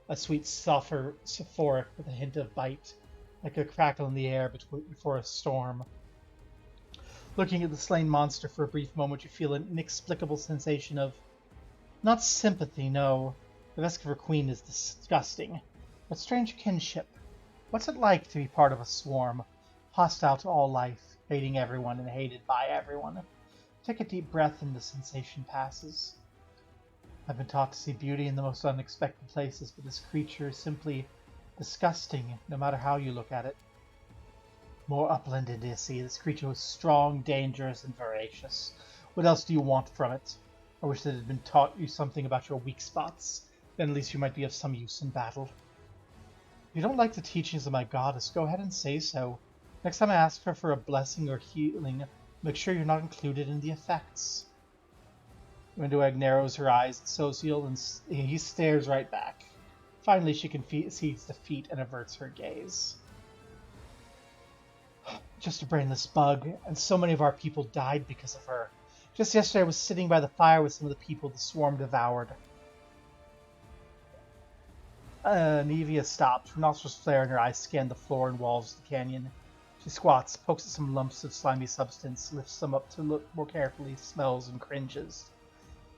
a sweet sulphuric with a hint of bite, like a crackle in the air before a storm. Looking at the slain monster for a brief moment, you feel an inexplicable sensation of, not sympathy, no. The Vescover Queen is disgusting, but strange kinship. What's it like to be part of a swarm, hostile to all life, hating everyone and hated by everyone? Take a deep breath and the sensation passes. I've been taught to see beauty in the most unexpected places, but this creature is simply disgusting, no matter how you look at it. More upland idiocy. This creature was strong, dangerous, and voracious. What else do you want from it? I wish that it had been taught you something about your weak spots. Then at least you might be of some use in battle. If you don't like the teachings of my goddess, go ahead and say so. Next time I ask her for a blessing or healing, make sure you're not included in the effects. Winduag narrows her eyes at Sociel, and he stares right back. Finally, she concedes defeat and averts her gaze. Just a brainless bug, and so many of our people died because of her. Just yesterday I was sitting by the fire with some of the people the swarm devoured. Nevia stops. Her nostrils flare and her eyes scan the floor and walls of the canyon. She squats, pokes at some lumps of slimy substance, lifts them up to look more carefully, smells, and cringes.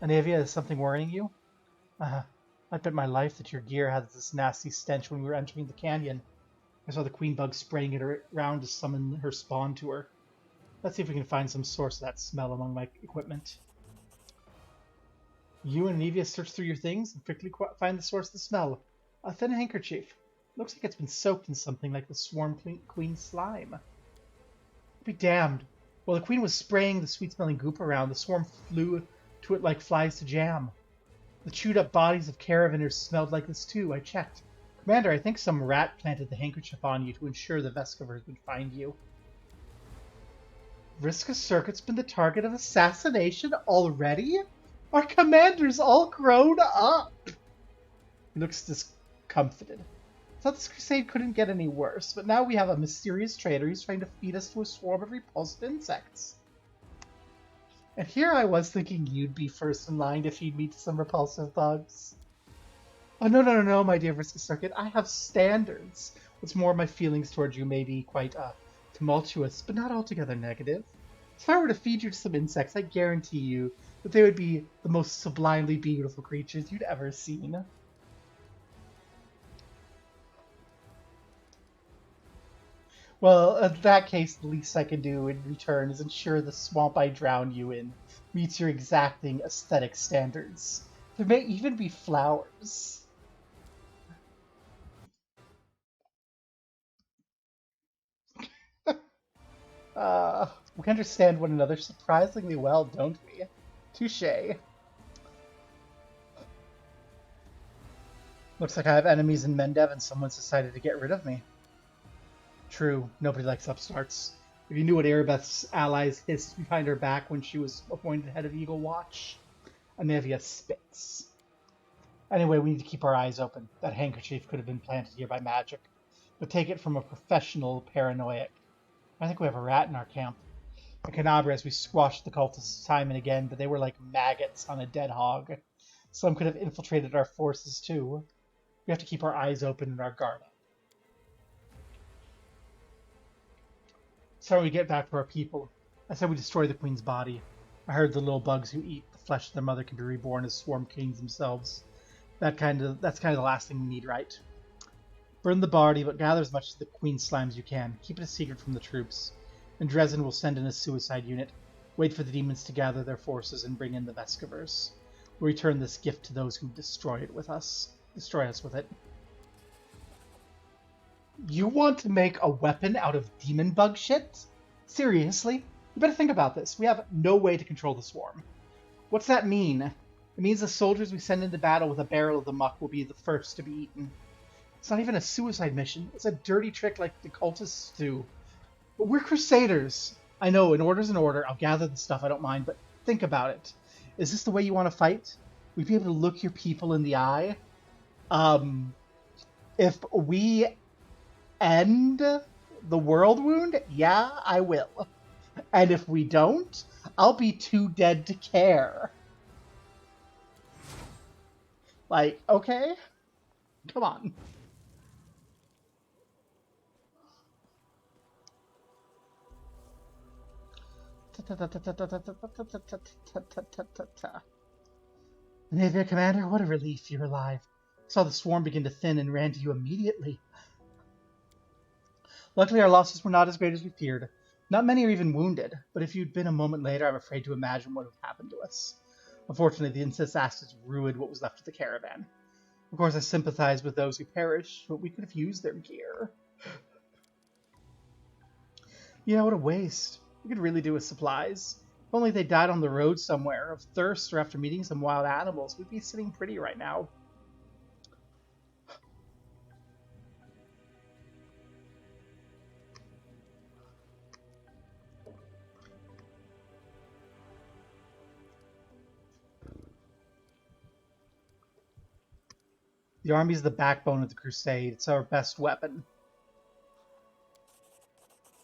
Anavia, is something worrying you? I bet my life that your gear had this nasty stench when we were entering the canyon. I saw the queen bug spraying it around to summon her spawn to her. Let's see if we can find some source of that smell among my equipment. You and Anavia search through your things and quickly find the source of the smell. A thin handkerchief. Looks like it's been soaked in something like the swarm queen slime. Be damned. While the queen was spraying the sweet-smelling goop around, the swarm flew to it like flies to jam. The chewed-up bodies of caravanners smelled like this too. I checked. Commander, I think some rat planted the handkerchief on you to ensure the Vescovers would find you. Vriska Serket's been the target of assassination already? Our commander's all grown up! He looks discomfited. I thought this crusade couldn't get any worse, but now we have a mysterious traitor who's trying to feed us to a swarm of repulsed insects. And here I was thinking you'd be first in line to feed me to some repulsive bugs. Oh, no, my dear Vriska Serket. I have standards. What's more, my feelings towards you may be quite, tumultuous, but not altogether negative. If I were to feed you to some insects, I guarantee you that they would be the most sublimely beautiful creatures you'd ever seen. Well, in that case, the least I can do in return is ensure the swamp I drowned you in meets your exacting aesthetic standards. There may even be flowers. We understand one another surprisingly well, don't we? Touché. Looks like I have enemies in Mendev and someone's decided to get rid of me. True, nobody likes upstarts. If you knew what Erebeth's allies hissed behind her back when she was appointed head of Eagle Watch. Anavia spits. Anyway, we need to keep our eyes open. That handkerchief could have been planted here by magic. But take it from a professional paranoiac. I think we have a rat in our camp. In Canabras, we squashed the cultists time and again, but they were like maggots on a dead hog. Some could have infiltrated our forces too. We have to keep our eyes open and our guard up. So we get back to our people. I said we destroy the queen's body. I heard the little bugs who eat the flesh of their mother can be reborn as swarm kings themselves. That's kind of the last thing we need, right? Burn the body, but gather as much of the queen slime as you can. Keep it a secret from the troops. And Dresden will send in a suicide unit. Wait for the demons to gather their forces and bring in the Vescovers. We'll return this gift to those who destroy us with it. You want to make a weapon out of demon bug shit? Seriously? You better think about this. We have no way to control the swarm. What's that mean? It means the soldiers we send into battle with a barrel of the muck will be the first to be eaten. It's not even a suicide mission. It's a dirty trick like the cultists do. But we're crusaders. I know, an order's an order. I'll gather the stuff, I don't mind, but think about it. Is this the way you want to fight? Will you be able to look your people in the eye? If we end the world wound, yeah, I will. And if we don't, I'll be too dead to care. Like, okay? Come on. Navia Commander, what a relief you're alive. Saw the swarm begin to thin and ran to you immediately. Luckily, our losses were not as great as we feared. Not many are even wounded, but if you'd been a moment later, I'm afraid to imagine what would have happened to us. Unfortunately, the incest acids ruined what was left of the caravan. Of course, I sympathize with those who perished, but we could have used their gear. Yeah, what a waste. We could really do with supplies. If only they died on the road somewhere of thirst or after meeting some wild animals, we'd be sitting pretty right now. The army's the backbone of the crusade. It's our best weapon.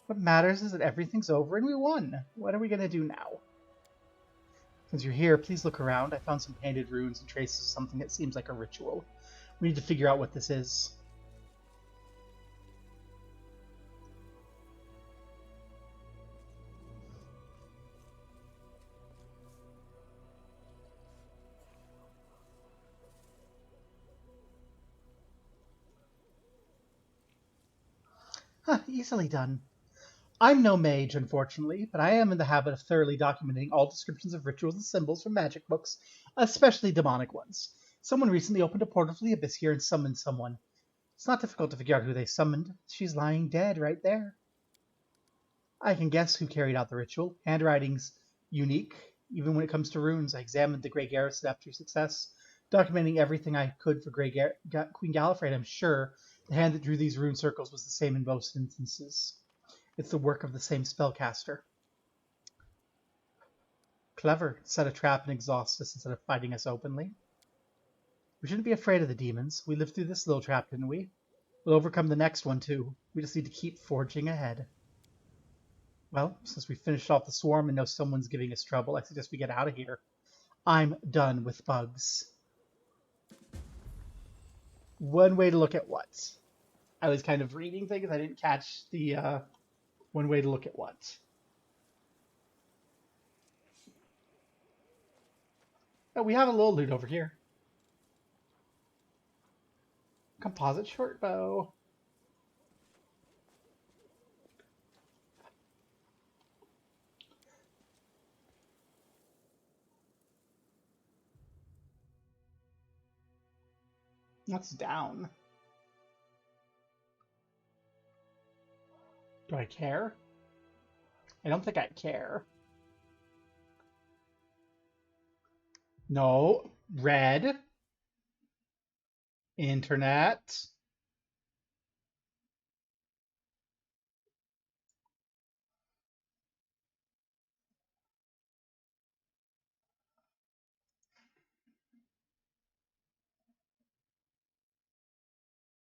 What matters is that everything's over and we won. What are we going to do now? Since you're here, please look around. I found some painted runes and traces of something that seems like a ritual. We need to figure out what this is. Huh, easily done. I'm no mage, unfortunately, but I am in the habit of thoroughly documenting all descriptions of rituals and symbols from magic books, especially demonic ones. Someone recently opened a portal to the abyss here and summoned someone. It's not difficult to figure out who they summoned. She's lying dead right there. I can guess who carried out the ritual. Handwriting's unique, even when it comes to runes. I examined the Grey Garrison after success, documenting everything I could for Queen Gallifrey. I'm sure the hand that drew these rune circles was the same in most instances. It's the work of the same spellcaster. Clever. Set a trap and exhaust us instead of fighting us openly. We shouldn't be afraid of the demons. We lived through this little trap, didn't we? We'll overcome the next one, too. We just need to keep forging ahead. Well, since we finished off the swarm and know someone's giving us trouble, I suggest we get out of here. I'm done with bugs. One way to look at what? I was kind of reading things. I didn't catch the one way to look at what. Oh, we have a little loot over here. Composite short bow. That's down. Do I care? I don't think I care. No. Red. Internet.